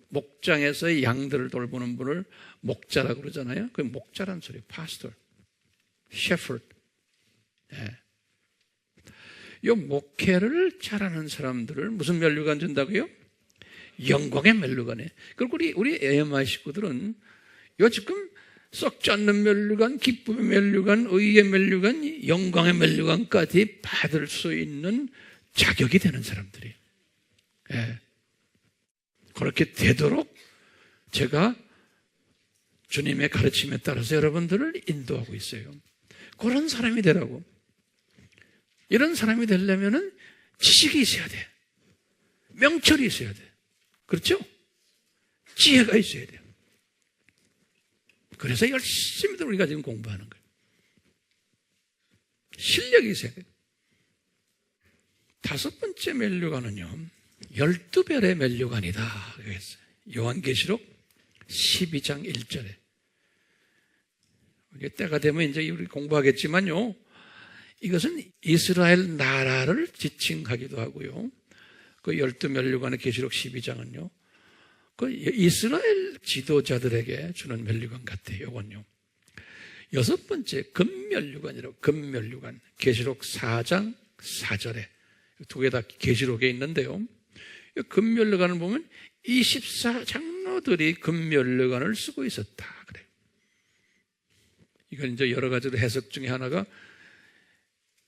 목장에서 양들을 돌보는 분을 목자라고 그러잖아요. 그게 목자란 소리예요. 파스토. 셰퍼드. 예. 이 목회를 잘하는 사람들을 무슨 면류관 준다고요? 영광의 면류관에. 그리고 우리 AMI 식구들은 요 지금 썩지 않는 면류관, 기쁨의 면류관, 의의 면류관, 영광의 면류관까지 받을 수 있는 자격이 되는 사람들이에요. 예. 그렇게 되도록 제가 주님의 가르침에 따라서 여러분들을 인도하고 있어요. 그런 사람이 되라고. 이런 사람이 되려면 지식이 있어야 돼. 명철이 있어야 돼. 그렇죠? 지혜가 있어야 돼요. 그래서 열심히들 우리가 지금 공부하는 거예요. 실력이 있어야 돼요. 5번째 면류관은요, 12별의 면류관이다. 그랬어요. 요한계시록 12장 1절에. 이게 때가 되면 이제 우리 공부하겠지만요, 이것은 이스라엘 나라를 지칭하기도 하고요. 그 12면류관의 계시록 12장은요, 그 이스라엘 지도자들에게 주는 면류관 같아요. 이건요. 6번째 금면류관이라고. 금면류관. 계시록 4장 4절에. 두 개 다 계시록에 있는데요. 금면류관을 보면 24장로들이 금면류관을 쓰고 있었다. 그래요. 이건 이제 여러 가지로 해석 중에 하나가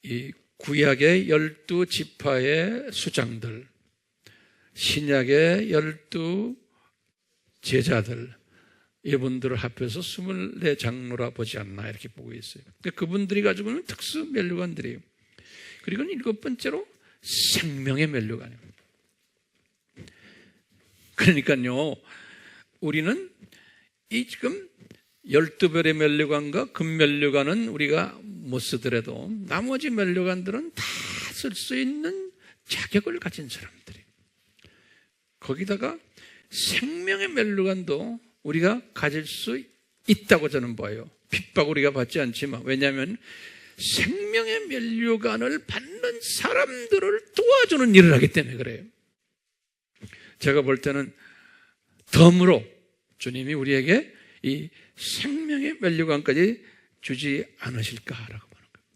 이 구약의 12지파의 수장들, 신약의 12 제자들, 이분들을 합해서 24장로라 보지 않나 이렇게 보고 있어요. 그분들이 가지고 있는 특수 면류관들이에요. 그리고 7번째로 생명의 면류관입니다. 그러니까요, 우리는 이 지금 12별의 면류관과 금면류관은 우리가 못 쓰더라도 나머지 면류관들은 다 쓸 수 있는 자격을 가진 사람들이에요. 거기다가 생명의 면류관도 우리가 가질 수 있다고 저는 봐요. 핍박 우리가 받지 않지만. 왜냐하면 생명의 면류관을 받는 사람들을 도와주는 일을 하기 때문에 그래요. 제가 볼 때는 덤으로 주님이 우리에게 이 생명의 면류관까지 주지 않으실까라고 보는 거예요.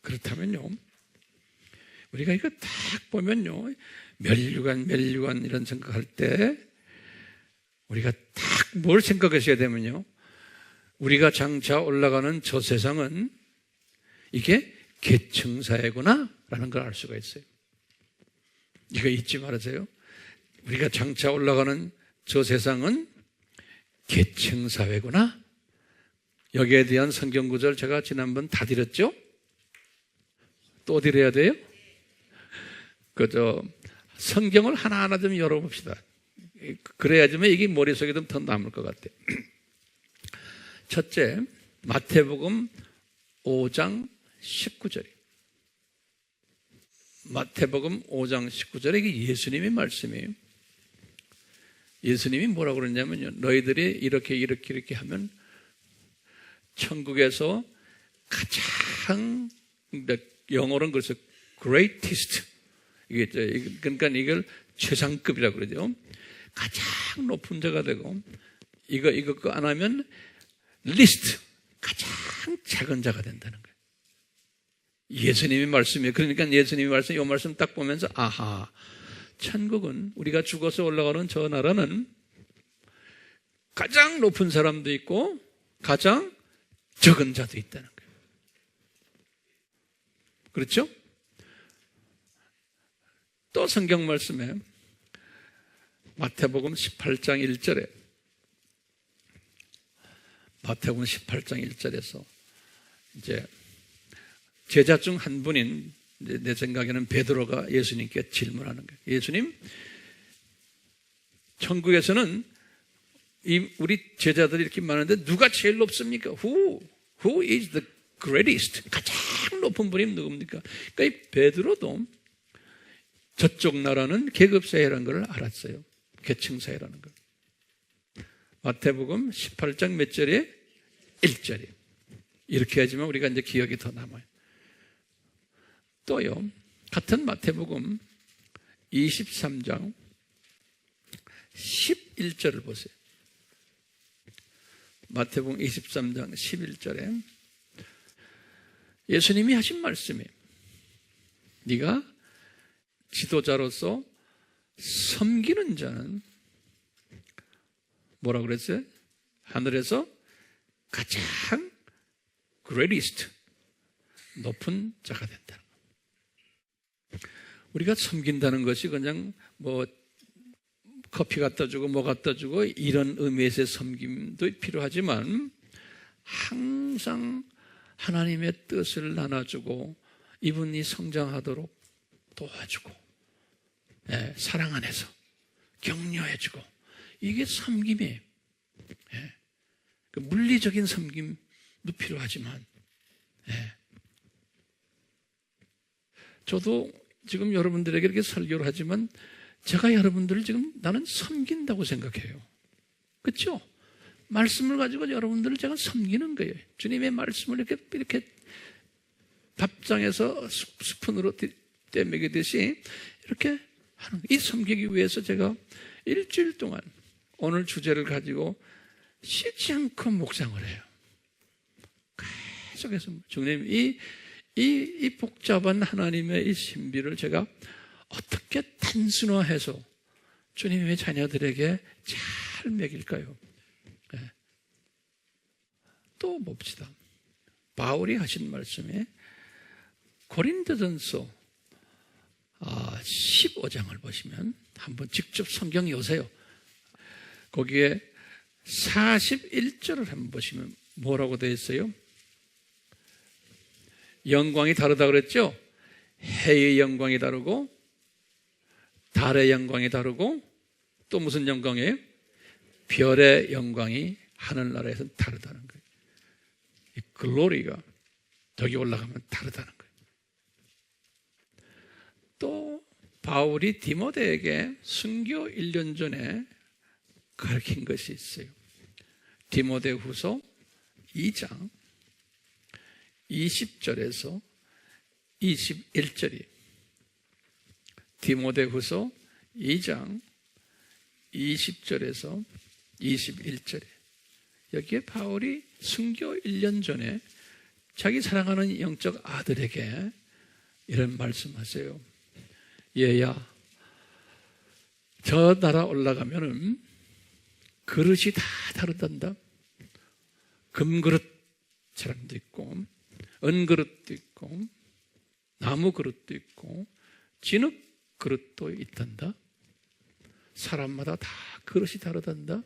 그렇다면요, 우리가 이거 딱 보면요, 면류관 이런 생각할 때 우리가 딱 뭘 생각하셔야 되면요, 우리가 장차 올라가는 저 세상은 이게 계층사회구나 라는 걸 알 수가 있어요. 이거 잊지 말으세요. 우리가 장차 올라가는 저 세상은 계층사회구나. 여기에 대한 성경구절 제가 지난번 다 드렸죠? 또 드려야 돼요? 성경을 하나하나 좀 열어봅시다. 그래야지만 이게 머릿속에 좀 더 남을 것 같아요. 첫째, 마태복음 5장 19절이에요. 마태복음 5장 19절에 이게 예수님의 말씀이에요. 예수님이 뭐라고 그러냐면요, 너희들이 이렇게 하면 천국에서 가장, 영어로는 그래서 greatest, 그러니까 이걸 최상급이라고 그러죠. 가장 높은 자가 되고, 이거 안 하면 least, 가장 작은 자가 된다는 거예요. 예수님의 말씀이에요. 그러니까 예수님의 말씀, 이 말씀 딱 보면서 아하, 천국은 우리가 죽어서 올라가는 저 나라는 가장 높은 사람도 있고 가장 적은 자도 있다는 거예요. 그렇죠? 또 성경 말씀에 마태복음 18장 1절에 마태복음 18장 1절에서 이제 제자 중 한 분인, 내 생각에는 베드로가 예수님께 질문하는 거예요. 예수님, 천국에서는 우리 제자들이 이렇게 많은데 누가 제일 높습니까? Who is the greatest? 가장 높은 분이 누굽니까? 그러니까 이 베드로도 저쪽 나라는 계급사회라는 걸 알았어요. 계층사회라는 걸. 마태복음 18장 몇 절에? 1절에. 이렇게 하지만 우리가 이제 기억이 더 남아요. 또요, 같은 마태복음 23장 11절을 보세요. 마태복음 23장 11절에 예수님이 하신 말씀이에요. 네가 지도자로서 섬기는 자는 뭐라고 그랬어요? 하늘에서 가장 greatest, 높은 자가 된다는 거예요. 우리가 섬긴다는 것이 그냥 뭐 커피 갖다 주고 뭐 갖다 주고 이런 의미에서의 섬김도 필요하지만 항상 하나님의 뜻을 나눠주고 이분이 성장하도록 도와주고, 사랑 안에서 격려해주고, 이게 섬김이에요. 그 물리적인 섬김도 필요하지만, 저도 지금 여러분들에게 이렇게 설교를 하지만 제가 여러분들을 지금 나는 섬긴다고 생각해요. 그렇죠? 말씀을 가지고 여러분들을 제가 섬기는 거예요. 주님의 말씀을 이렇게 밥상에서 스푼으로 떼먹이듯이 이렇게 하는, 이 섬기기 위해서 제가 일주일 동안 오늘 주제를 가지고 쉬지 않고 묵상을 해요. 계속해서 주님 이 복잡한 하나님의 이 신비를 제가 어떻게 단순화해서 주님의 자녀들에게 잘 먹일까요? 또 봅시다. 바울이 하신 말씀에 고린도전서 15장을 보시면 한번 직접 성경 여세요. 거기에 41절을 한번 보시면 뭐라고 되어 있어요? 영광이 다르다 그랬죠? 해의 영광이 다르고 달의 영광이 다르고 또 무슨 영광이에요? 별의 영광이 하늘나라에서는 다르다는 거예요. 이 글로리가 저기 올라가면 다르다는 거예요. 또 바울이 디모데에게 순교 1년 전에 가르친 것이 있어요. 디모데후서 2장 20절에서 21절이에요. 디모데후서 2장 20절에서 21절에 여기에 바울이 순교 1년 전에 자기 사랑하는 영적 아들에게 이런 말씀하세요. 얘야, 저 나라 올라가면은 그릇이 다 다르단다. 금그릇처럼도 있고 은그릇도 있고 나무 그릇도 있고 진흙 그릇도 있단다. 사람마다 다 그릇이 다르단다.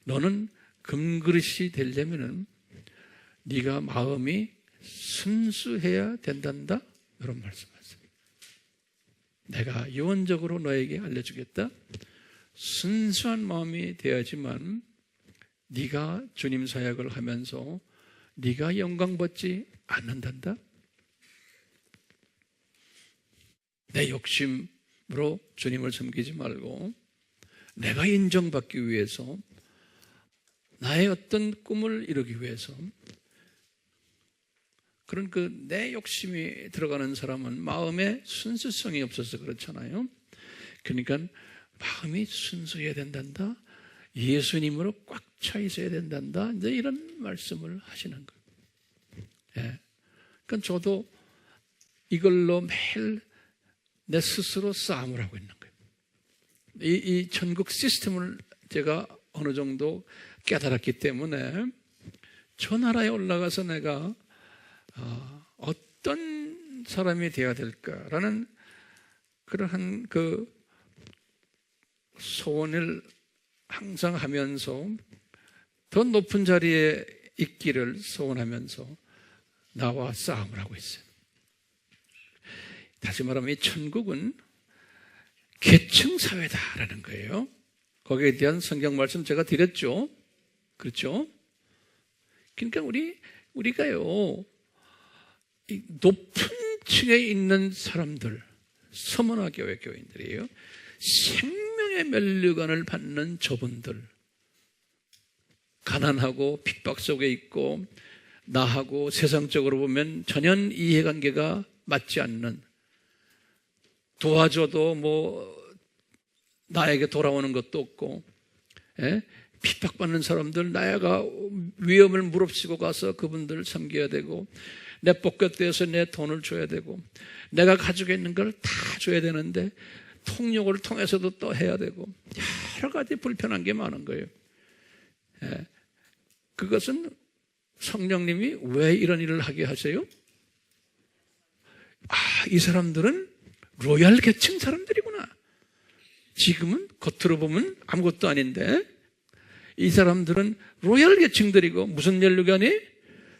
너는 금그릇이 되려면은 네가 마음이 순수해야 된단다. 이런 말씀하세요. 내가 유언적으로 너에게 알려주겠다. 순수한 마음이 되어야지만 네가 주님 사역을 하면서 네가 영광 받지 않는단다. 내 욕심으로 주님을 섬기지 말고 내가 인정받기 위해서 나의 어떤 꿈을 이루기 위해서 그런 그 내 욕심이 들어가는 사람은 마음에 순수성이 없어서 그렇잖아요. 그러니까 마음이 순수해야 된단다. 예수님으로 꽉 차 있어야 된단다. 이제 이런 말씀을 하시는 거예요. 그러니까 저도 이걸로 매일 내 스스로 싸움을 하고 있는 거예요. 이 천국 시스템을 제가 어느 정도 깨달았기 때문에 저 나라에 올라가서 내가 어떤 사람이 되어야 될까라는 그러한 그 소원을 항상 하면서 더 높은 자리에 있기를 소원하면서 나와 싸움을 하고 있어요. 다시 말하면 이 천국은 계층사회다라는 거예요. 거기에 대한 성경 말씀 제가 드렸죠. 그렇죠? 그러니까 우리가요 이 높은 층에 있는 사람들, 서머나 교회 교인들이에요. 생명의 면류관을 받는 저분들, 가난하고 핍박 속에 있고 나하고 세상적으로 보면 전혀 이해관계가 맞지 않는, 도와줘도 나에게 돌아오는 것도 없고, 핍박받는 사람들, 나야가 위험을 무릅쓰고 가서 그분들을 섬겨야 되고, 내 포켓에서 내 돈을 줘야 되고, 내가 가지고 있는 걸 다 줘야 되는데 통역을 통해서도 또 해야 되고, 여러 가지 불편한 게 많은 거예요. 그것은 성령님이 왜 이런 일을 하게 하세요? 이 사람들은 로얄 계층 사람들이구나. 지금은 겉으로 보면 아무것도 아닌데 이 사람들은 로얄 계층들이고, 무슨 면류관이?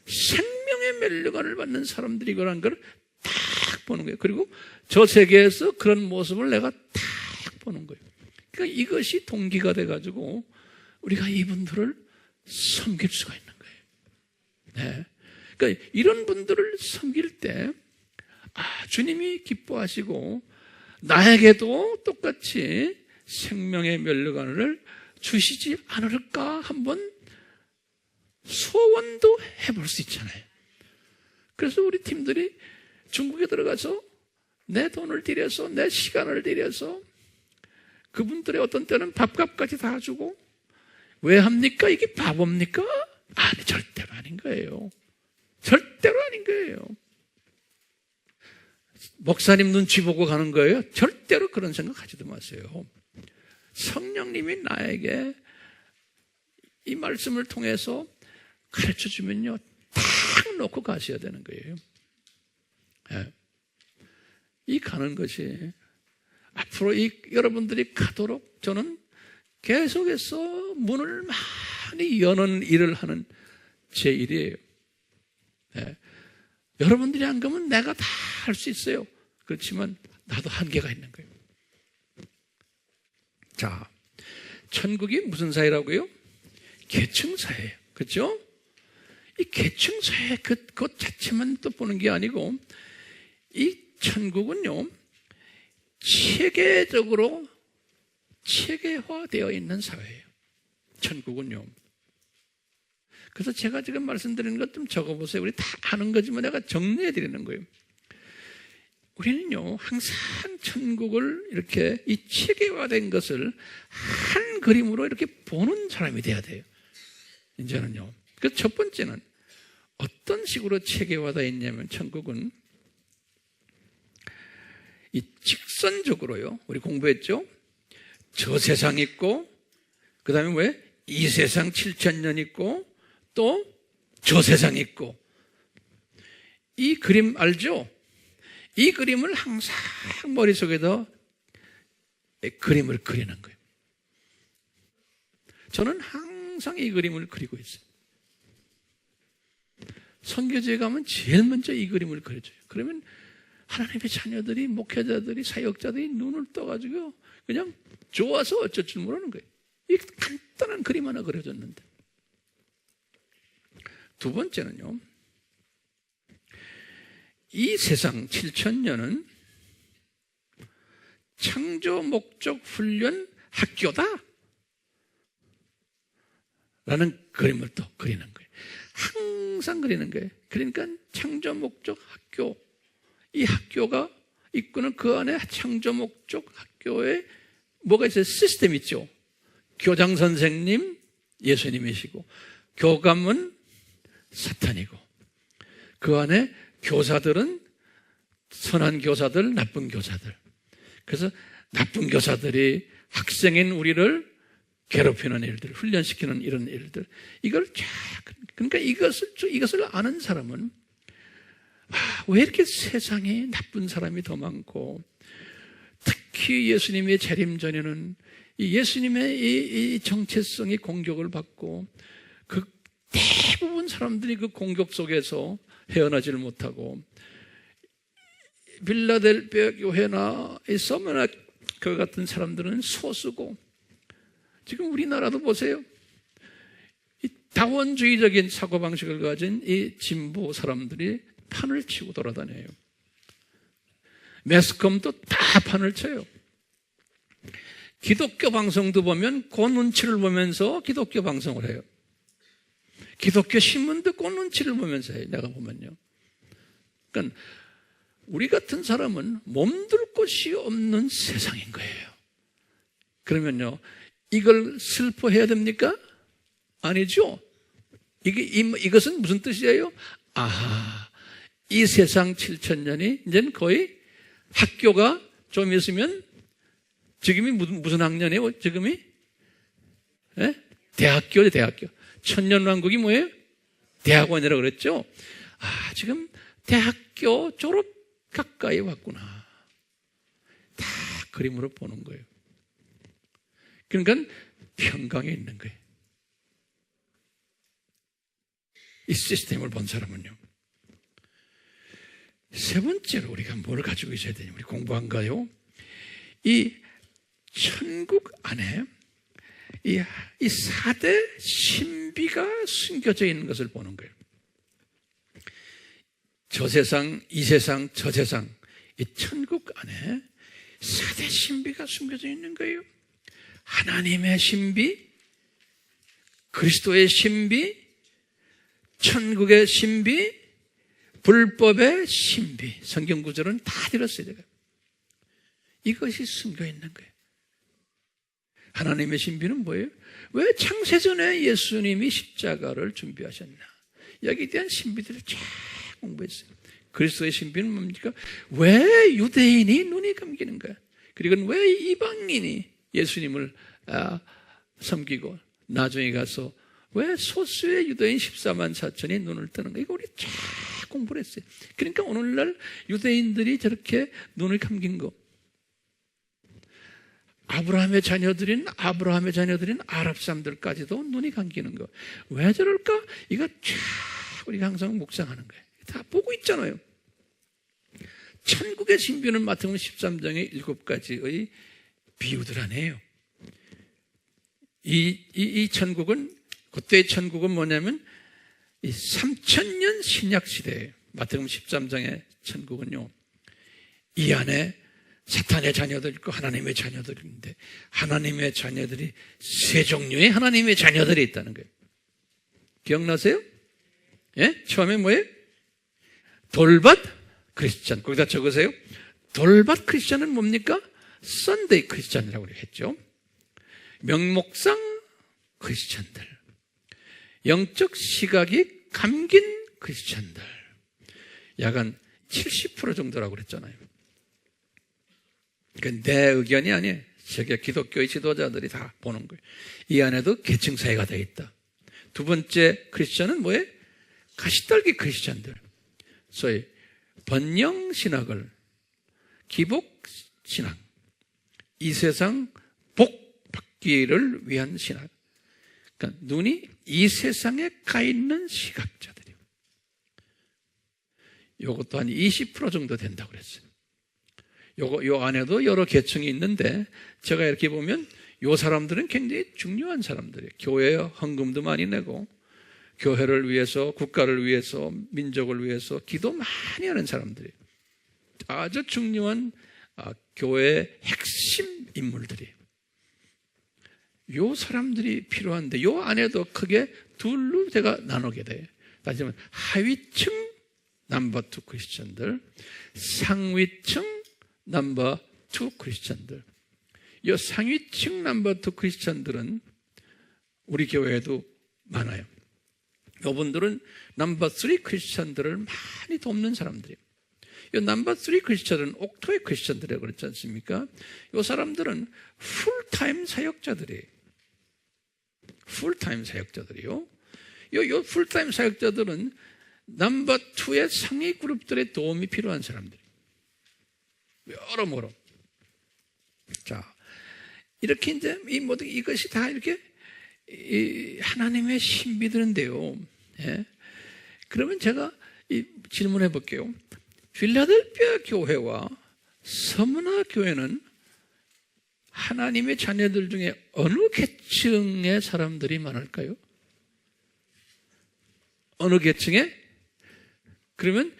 생명의 면류관을 받는 사람들이라는 걸 딱 보는 거예요. 그리고 저 세계에서 그런 모습을 내가 딱 보는 거예요. 그러니까 이것이 동기가 돼가지고 우리가 이분들을 섬길 수가 있는 거예요. 그러니까 이런 분들을 섬길 때 주님이 기뻐하시고 나에게도 똑같이 생명의 면류관을 주시지 않을까 한번 소원도 해볼 수 있잖아요. 그래서 우리 팀들이 중국에 들어가서 내 돈을 들여서, 내 시간을 들여서 그분들의 어떤 때는 밥값까지 다 주고, 왜 합니까? 이게 바보입니까? 아니, 절대로 아닌 거예요. 절대로 아닌 거예요. 목사님 눈치 보고 가는 거예요? 절대로 그런 생각 하지도 마세요. 성령님이 나에게 이 말씀을 통해서 가르쳐 주면요, 딱 놓고 가셔야 되는 거예요. 이 가는 것이 앞으로 여러분들이 가도록 저는 계속해서 문을 많이 여는 일을 하는 제 일이에요. 여러분들이 안 가면 내가 다 할 수 있어요. 그렇지만 나도 한계가 있는 거예요. 자, 천국이 무슨 사회라고요? 계층사회예요. 그렇죠? 이 계층사회 그것 자체만 또 보는 게 아니고, 이 천국은요, 체계적으로 체계화되어 있는 사회예요. 천국은요. 그래서 제가 지금 말씀드리는 것 좀 적어보세요. 우리 다 아는 거지만 내가 정리해 드리는 거예요. 우리는요, 항상 천국을 이렇게 이 체계화된 것을 한 그림으로 이렇게 보는 사람이 돼야 돼요. 이제는요. 그 첫 번째는 어떤 식으로 체계화되어 있냐면, 천국은 이 직선적으로요, 우리 공부했죠? 저 세상 있고, 그 다음에 왜? 이 세상 7,000년 있고, 또 저 세상 있고. 이 그림 알죠? 이 그림을 항상 머릿속에다 그림을 그리는 거예요. 저는 항상 이 그림을 그리고 있어요. 선교지에 가면 제일 먼저 이 그림을 그려줘요. 그러면 하나님의 자녀들이, 목회자들이, 사역자들이 눈을 떠가지고 그냥 좋아서 어쩔 줄 모르는 거예요. 이 간단한 그림 하나 그려줬는데. 두 번째는요, 이 세상 7,000년은 창조 목적 훈련 학교다 라는 그림을 또 그리는 거예요. 항상 그리는 거예요. 그러니까 창조 목적 학교, 이 학교가 있고는 그 안에 창조 목적 학교에 뭐가 있어요? 시스템 있죠. 교장 선생님 예수님이시고, 교감은 사탄이고, 그 안에 교사들은 선한 교사들, 나쁜 교사들. 그래서 나쁜 교사들이 학생인 우리를 괴롭히는 일들, 훈련시키는 이런 일들, 이걸 쫙, 그러니까 이것을 아는 사람은 왜 이렇게 세상에 나쁜 사람이 더 많고, 특히 예수님의 재림 전에는 이 예수님의 이 정체성이 공격을 받고, 그 대부분 사람들이 그 공격 속에서 헤어나지를 못하고, 빌라델피아 교회나 이 서머나 교회 같은 사람들은 소수고, 지금 우리나라도 보세요. 이 다원주의적인 사고방식을 가진 이 진보 사람들이 판을 치고 돌아다녀요. 매스컴도 다 판을 쳐요. 기독교 방송도 보면 그 눈치를 보면서 기독교 방송을 해요. 기독교 신문도 그 눈치를 보면서 해요. 내가 보면요. 그러니까 우리 같은 사람은 몸둘 곳이 없는 세상인 거예요. 그러면요, 이걸 슬퍼해야 됩니까? 아니죠. 이것은 무슨 뜻이에요? 아하, 이 세상 7,000년이 이제는 거의 학교가 좀 있으면 지금이 무슨 학년이에요? 지금이? 예? 대학교죠, 대학교. 천년왕국이 뭐예요? 대학원이라고 그랬죠? 아, 지금 대학교 졸업 가까이 왔구나. 다 그림으로 보는 거예요. 그러니까 평강에 있는 거예요. 이 시스템을 본 사람은요. 세 번째로 우리가 뭘 가지고 있어야 되냐? 우리 공부한가요? 이 천국 안에 이 4대 신비가 숨겨져 있는 것을 보는 거예요. 저 세상, 이 세상, 저 세상, 이 천국 안에 4대 신비가 숨겨져 있는 거예요. 하나님의 신비, 그리스도의 신비, 천국의 신비, 불법의 신비. 성경 구절은 다 들었어요, 제가. 이것이 숨겨 있는 거예요. 하나님의 신비는 뭐예요? 왜 창세전에 예수님이 십자가를 준비하셨나? 여기에 대한 신비들을 쫙 공부했어요. 그리스도의 신비는 뭡니까? 왜 유대인이 눈이 감기는 거야? 그리고 왜 이방인이 예수님을 섬기고 나중에 가서 왜 소수의 유대인 14만 4천이 눈을 뜨는 거야? 이거 우리 쫙 공부를 했어요. 그러니까 오늘날 유대인들이 저렇게 눈을 감긴 거, 아브라함의 자녀들인 아랍 사람들까지도 눈이 감기는 거. 왜 저럴까? 이거 쫙 우리가 항상 묵상하는 거예요. 다 보고 있잖아요. 천국의 신비는 마태복음 13장의 7가지의 비유들 아니에요. 이 천국은, 그때의 천국은 뭐냐면 이 3,000년 신약 시대예요. 마태복음 13장의 천국은요, 이 안에 사탄의 자녀들 있고 하나님의 자녀들이 있는데, 하나님의 자녀들이 세 종류의 하나님의 자녀들이 있다는 거예요. 기억나세요? 예? 처음에 뭐예요? 돌밭 크리스찬. 거기다 적으세요. 돌밭 크리스찬은 뭡니까? 썬데이 크리스찬이라고 했죠. 명목상 크리스찬들, 영적 시각이 감긴 크리스찬들, 약간 70% 정도라고 그랬잖아요. 그러니까 내 의견이 아니에요. 세계 기독교의 지도자들이 다 보는 거예요. 이 안에도 계층 사회가 되어 있다. 두 번째 크리스찬은 뭐예요? 가시떨기 크리스찬들, 소위 번영 신학을, 기복 신학, 이 세상 복 받기를 위한 신학. 그러니까 눈이 이 세상에 가 있는 시각자들이요. 이것도 한 20% 정도 된다고 그랬어요. 요 안에도 여러 계층이 있는데, 제가 이렇게 보면 요 사람들은 굉장히 중요한 사람들이에요. 교회에 헌금도 많이 내고, 교회를 위해서, 국가를 위해서, 민족을 위해서 기도 많이 하는 사람들이에요. 아주 중요한 교회의 핵심 인물들이에요. 요 사람들이 필요한데, 요 안에도 크게 둘로 제가 나누게 돼요. 다시 말하면 하위층 넘버 2 크리스천들, 상위층 넘버 2 크리스천들. 이 상위층 넘버 2 크리스천들은 우리 교회에도 많아요. 이분들은 넘버 3 크리스천들을 많이 돕는 사람들이에요. 이 넘버 3 크리스천은 옥토의 크리스천들이라고 그랬지 않습니까? 이 사람들은 풀타임 사역자들이에요. 풀타임 사역자들이요. 이 풀타임 사역자들은 넘버 2의 상위 그룹들의 도움이 필요한 사람들이에요. 여러모로. 자, 이렇게 이제 이 모든 이것이 다 이렇게 하나님의 신비들인데요. 예? 그러면 제가 질문해 볼게요. 필라델피아 교회와 서문화 교회는 하나님의 자녀들 중에 어느 계층의 사람들이 많을까요? 어느 계층에? 그러면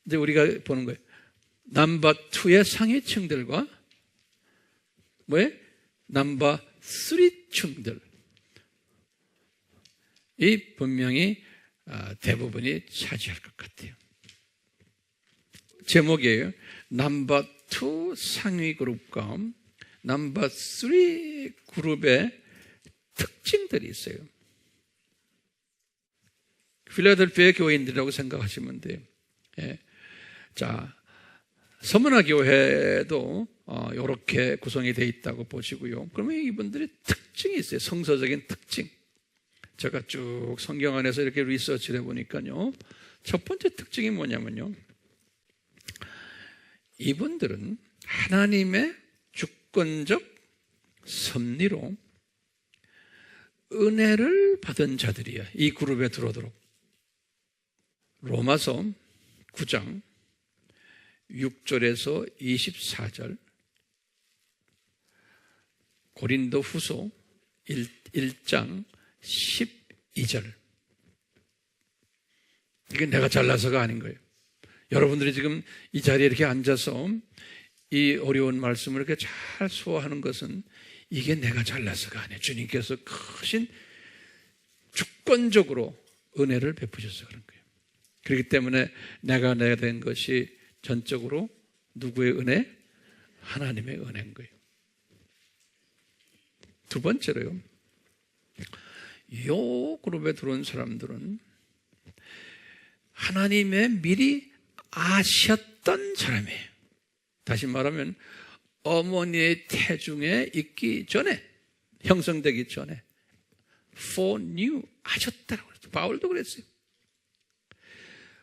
이제 우리가 보는 거예요. 넘버 2의 상위층들과 뭐예요? 넘버 3층들. 이 분명히 대부분이 차지할 것 같아요. 제목이에요. 넘버 2 상위 그룹과 넘버 3 그룹의 특징들이 있어요. 필라델피아 교회인들이라고 생각하시면 돼요. 예. 자, 서문화 교회도 이렇게 구성이 되어 있다고 보시고요. 그러면 이분들의 특징이 있어요. 성서적인 특징. 제가 쭉 성경 안에서 이렇게 리서치를 해보니까요. 첫 번째 특징이 뭐냐면요. 이분들은 하나님의 주권적 섭리로 은혜를 받은 자들이야. 이 그룹에 들어오도록. 로마서 9장 6절에서 24절, 고린도 후서 1장 12절. 이게 내가 잘나서가 아닌 거예요. 여러분들이 지금 이 자리에 이렇게 앉아서 이 어려운 말씀을 이렇게 잘 소화하는 것은 이게 내가 잘나서가 아니에요. 주님께서 크신 주권적으로 은혜를 베푸셔서 그런 거예요. 그렇기 때문에 내가 된 것이 전적으로 누구의 은혜? 하나님의 은혜인 거예요. 두 번째로요. 이 그룹에 들어온 사람들은 하나님의 미리 아셨던 사람이에요. 다시 말하면 어머니의 태중에 있기 전에, 형성되기 전에 foreknew, 아셨다고 그랬어요. 바울도 그랬어요.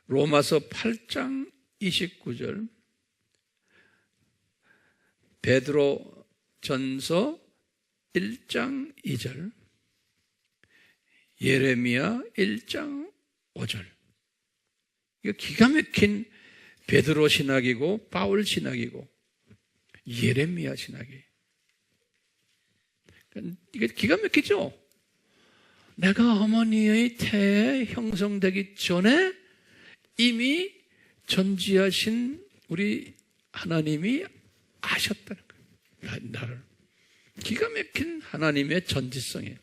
로마서 8장 29절, 베드로 전서 1장 2절, 예레미야 1장 5절. 이거 기가 막힌 베드로 신학이고 바울 신학이고 예레미야 신학이에요. 이게 기가 막히죠? 내가 어머니의 태에 형성되기 전에 이미 전지하신 우리 하나님이 아셨다는 거예요. 나를. 기가 막힌 하나님의 전지성이에요.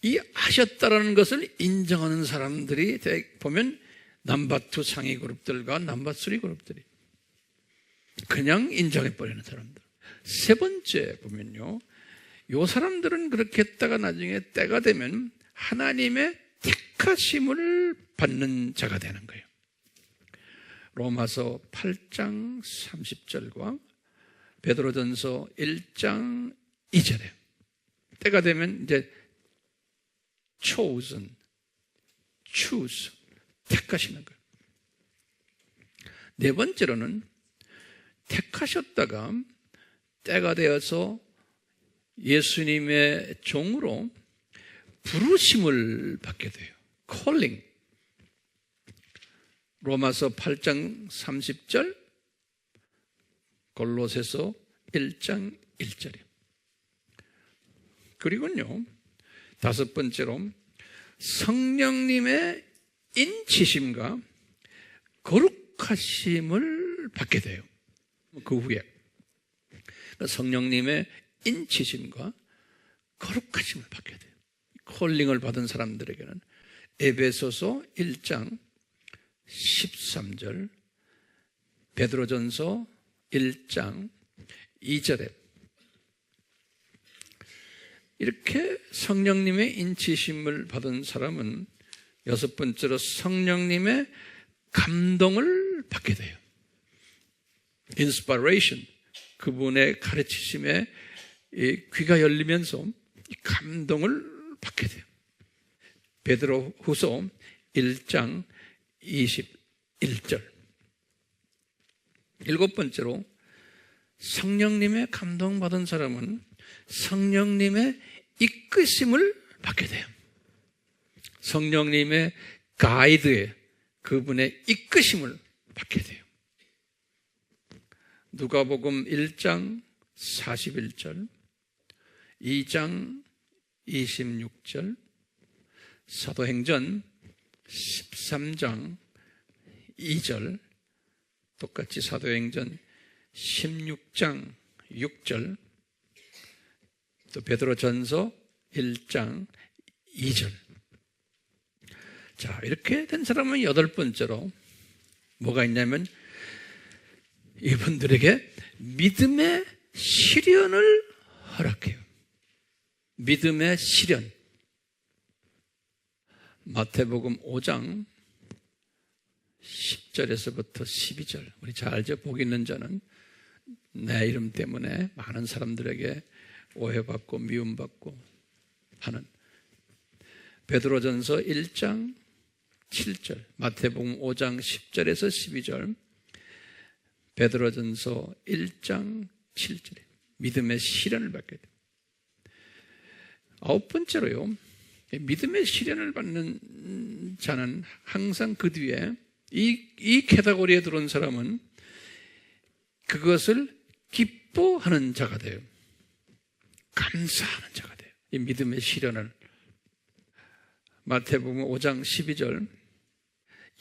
이 아셨다라는 것을 인정하는 사람들이 보면 넘버 2 상위 그룹들과 넘버 3 그룹들이 그냥 인정해버리는 사람들. 세 번째 보면요, 요 사람들은 그렇게 했다가 나중에 때가 되면 하나님의 택하심을 받는 자가 되는 거예요. 로마서 8장 30절과 베드로전서 1장 2절에 때가 되면 이제 choose, 택하시는 거예요. 네 번째로는 택하셨다가 때가 되어서 예수님의 종으로 부르심을 받게 돼요. calling. 로마서 8장 30절, 골로새서 1장 1절이에요. 그리고요, 다섯 번째로 성령님의 인치심과 거룩하심을 받게 돼요. 그 후에 성령님의 인치심과 거룩하심을 받게 돼요. 콜링을 받은 사람들에게는 에베소서 1장 13절, 베드로전서 1장 2절에 이렇게 성령님의 인치심을 받은 사람은 여섯 번째로 성령님의 감동을 받게 돼요. inspiration, 그분의 가르치심에 귀가 열리면서 이 감동을 받게 돼요. 베드로 후서 1장 21절. 일곱 번째로 성령님의 감동받은 사람은 성령님의 이끄심을 받게 돼요. 성령님의 가이드에 그분의 이끄심을 받게 돼요. 누가복음 1장 41절, 2장 26절, 사도행전 13장 2절, 똑같이 사도행전 16장 6절, 또 베드로전서 1장 2절. 자, 이렇게 된 사람은 8번째로 뭐가 있냐면 이분들에게 믿음의 시련을 허락해요. 믿음의 시련. 마태복음 5장 10절에서부터 12절. 우리 잘 알죠? 복 있는 자는 내 이름 때문에 많은 사람들에게 오해받고 미움받고 하는. 베드로전서 1장 7절, 마태복음 5장 10절에서 12절, 베드로전서 1장 7절에 믿음의 시련을 받게 됩니다. 9번째로요, 믿음의 시련을 받는 자는 항상 그 뒤에 이 카테고리에 들어온 사람은 그것을 기뻐하는 자가 돼요. 감사하는 자가 돼요. 이 믿음의 시련을. 마태복음 5장 12절,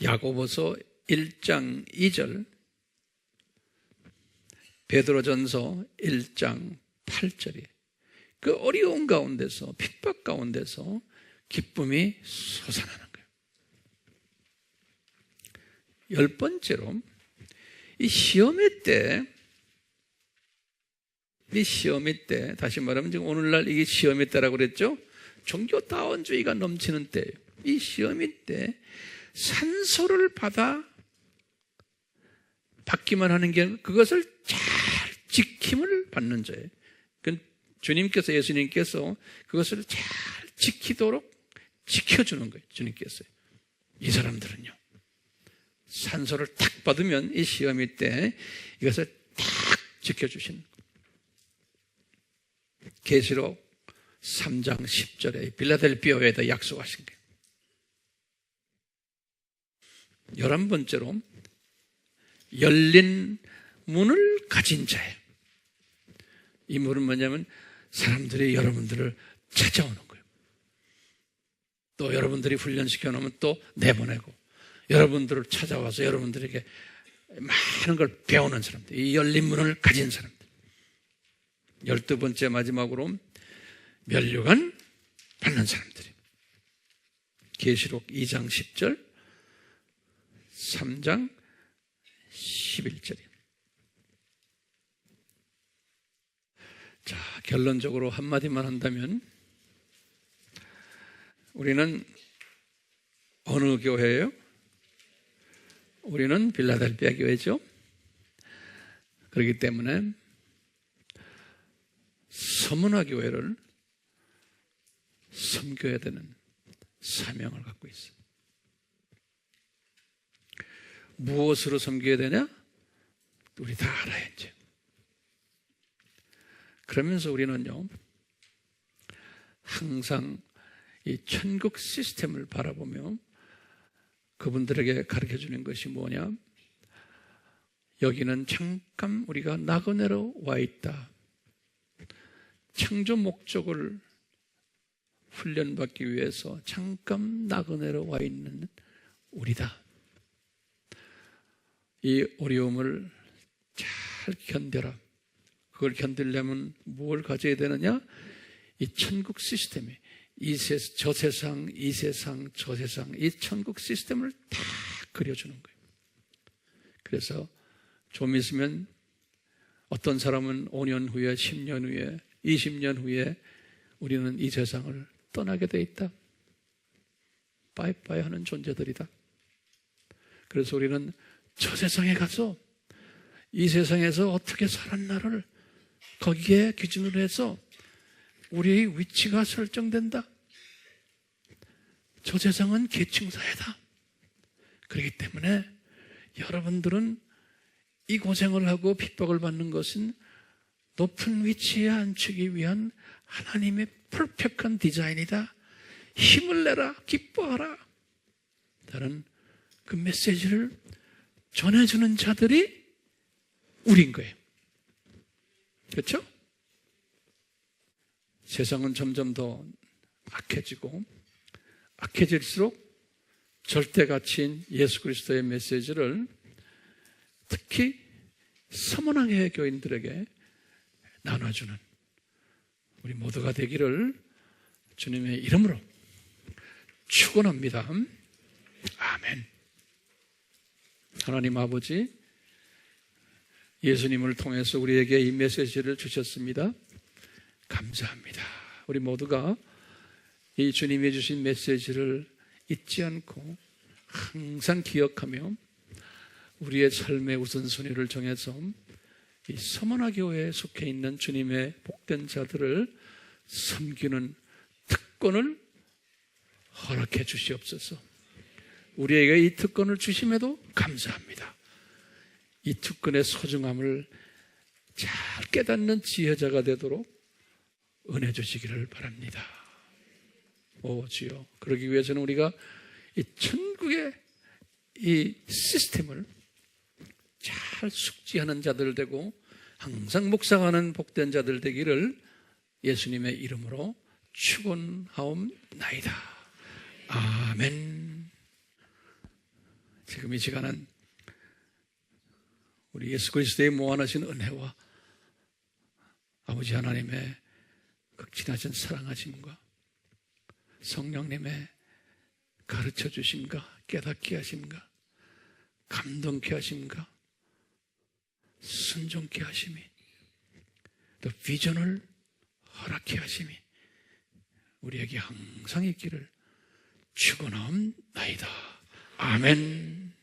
야고보서 1장 2절, 베드로전서 1장 8절이 그 어려운 가운데서, 핍박 가운데서 기쁨이 솟아나는 거예요. 10번째로 이 시험의 때, 다시 말하면 지금 오늘날 이게 시험의 때라고 그랬죠? 종교다원주의가 넘치는 때예요. 이 시험의 때 산소를 받기만 하는 게 그것을 잘 지킴을 받는 자예요. 주님께서, 예수님께서 그것을 잘 지키도록 지켜주는 거예요. 주님께서. 이 사람들은요, 산소를 탁 받으면 이 시험의 때 이것을 탁 지켜주시는 거예요. 계시록 3장 10절에 빌라델비아 교회에다 약속하신 거예요. 11번째로 열린 문을 가진 자예요. 이 문은 뭐냐면 사람들이 여러분들을 찾아오는 거예요. 또 여러분들이 훈련시켜 놓으면 또 내보내고, 여러분들을 찾아와서 여러분들에게 많은 걸 배우는 사람들, 이 열린 문을 가진 사람들. 12번째 마지막으로 면류관 받는 사람들이 계시록 2장 10절, 3장 11절이에요. 자, 결론적으로 한마디만 한다면 우리는 어느 교회예요? 우리는 빌라델비아 교회죠. 그렇기 때문에 서문화 교회를 섬겨야 되는 사명을 갖고 있어요. 무엇으로 섬겨야 되냐? 우리 다 알아야죠. 그러면서 우리는요, 항상 이 천국 시스템을 바라보며 그분들에게 가르쳐 주는 것이 뭐냐? 여기는 잠깐 우리가 나그네로 와 있다. 창조 목적을 훈련받기 위해서 잠깐 나그네로 와 있는 우리다. 이 어려움을 잘 견뎌라. 그걸 견디려면 뭘 가져야 되느냐? 이 천국 시스템이, 저 세상, 이 세상, 저 세상, 이 천국 시스템을 다 그려주는 거예요. 그래서 좀 있으면 어떤 사람은 5년 후에, 10년 후에, 20년 후에 우리는 이 세상을 떠나게 돼 있다. 빠이빠이 하는 존재들이다. 그래서 우리는 저 세상에 가서 이 세상에서 어떻게 살았나를 거기에 기준으로 해서 우리의 위치가 설정된다. 저 세상은 계층사회다. 그렇기 때문에 여러분들은 이 고생을 하고 핍박을 받는 것은 높은 위치에 앉히기 위한 하나님의 퍼펙트한 디자인이다. 힘을 내라, 기뻐하라. 다른 그 메시지를 전해주는 자들이 우린 거예요. 그렇죠? 세상은 점점 더 악해지고 악해질수록 절대 가치인 예수 그리스도의 메시지를 특히 서문항의 교인들에게 나눠주는 우리 모두가 되기를 주님의 이름으로 축원합니다. 아멘. 하나님 아버지, 예수님을 통해서 우리에게 이 메시지를 주셨습니다. 감사합니다. 우리 모두가 이 주님이 주신 메시지를 잊지 않고 항상 기억하며 우리의 삶의 우선순위를 정해서 이 서문화 교회에 속해 있는 주님의 복된 자들을 섬기는 특권을 허락해 주시옵소서. 우리에게 이 특권을 주심에도 감사합니다. 이 특권의 소중함을 잘 깨닫는 지혜자가 되도록 은혜 주시기를 바랍니다. 오 주여, 그러기 위해서는 우리가 이 천국의 이 시스템을 잘 숙지하는 자들 되고 항상 묵상하는 복된 자들 되기를 예수님의 이름으로 축원하옵나이다. 아멘. 지금 이 시간은 우리 예수 그리스도의 무한하신 은혜와 아버지 하나님의 극진하신 사랑하심과 성령님의 가르쳐 주심과 깨닫게 하심과 감동케 하심과 순종케 하심이 또 비전을 허락케 하심이 우리에게 항상 있기를 축원하옵나이다. 아멘.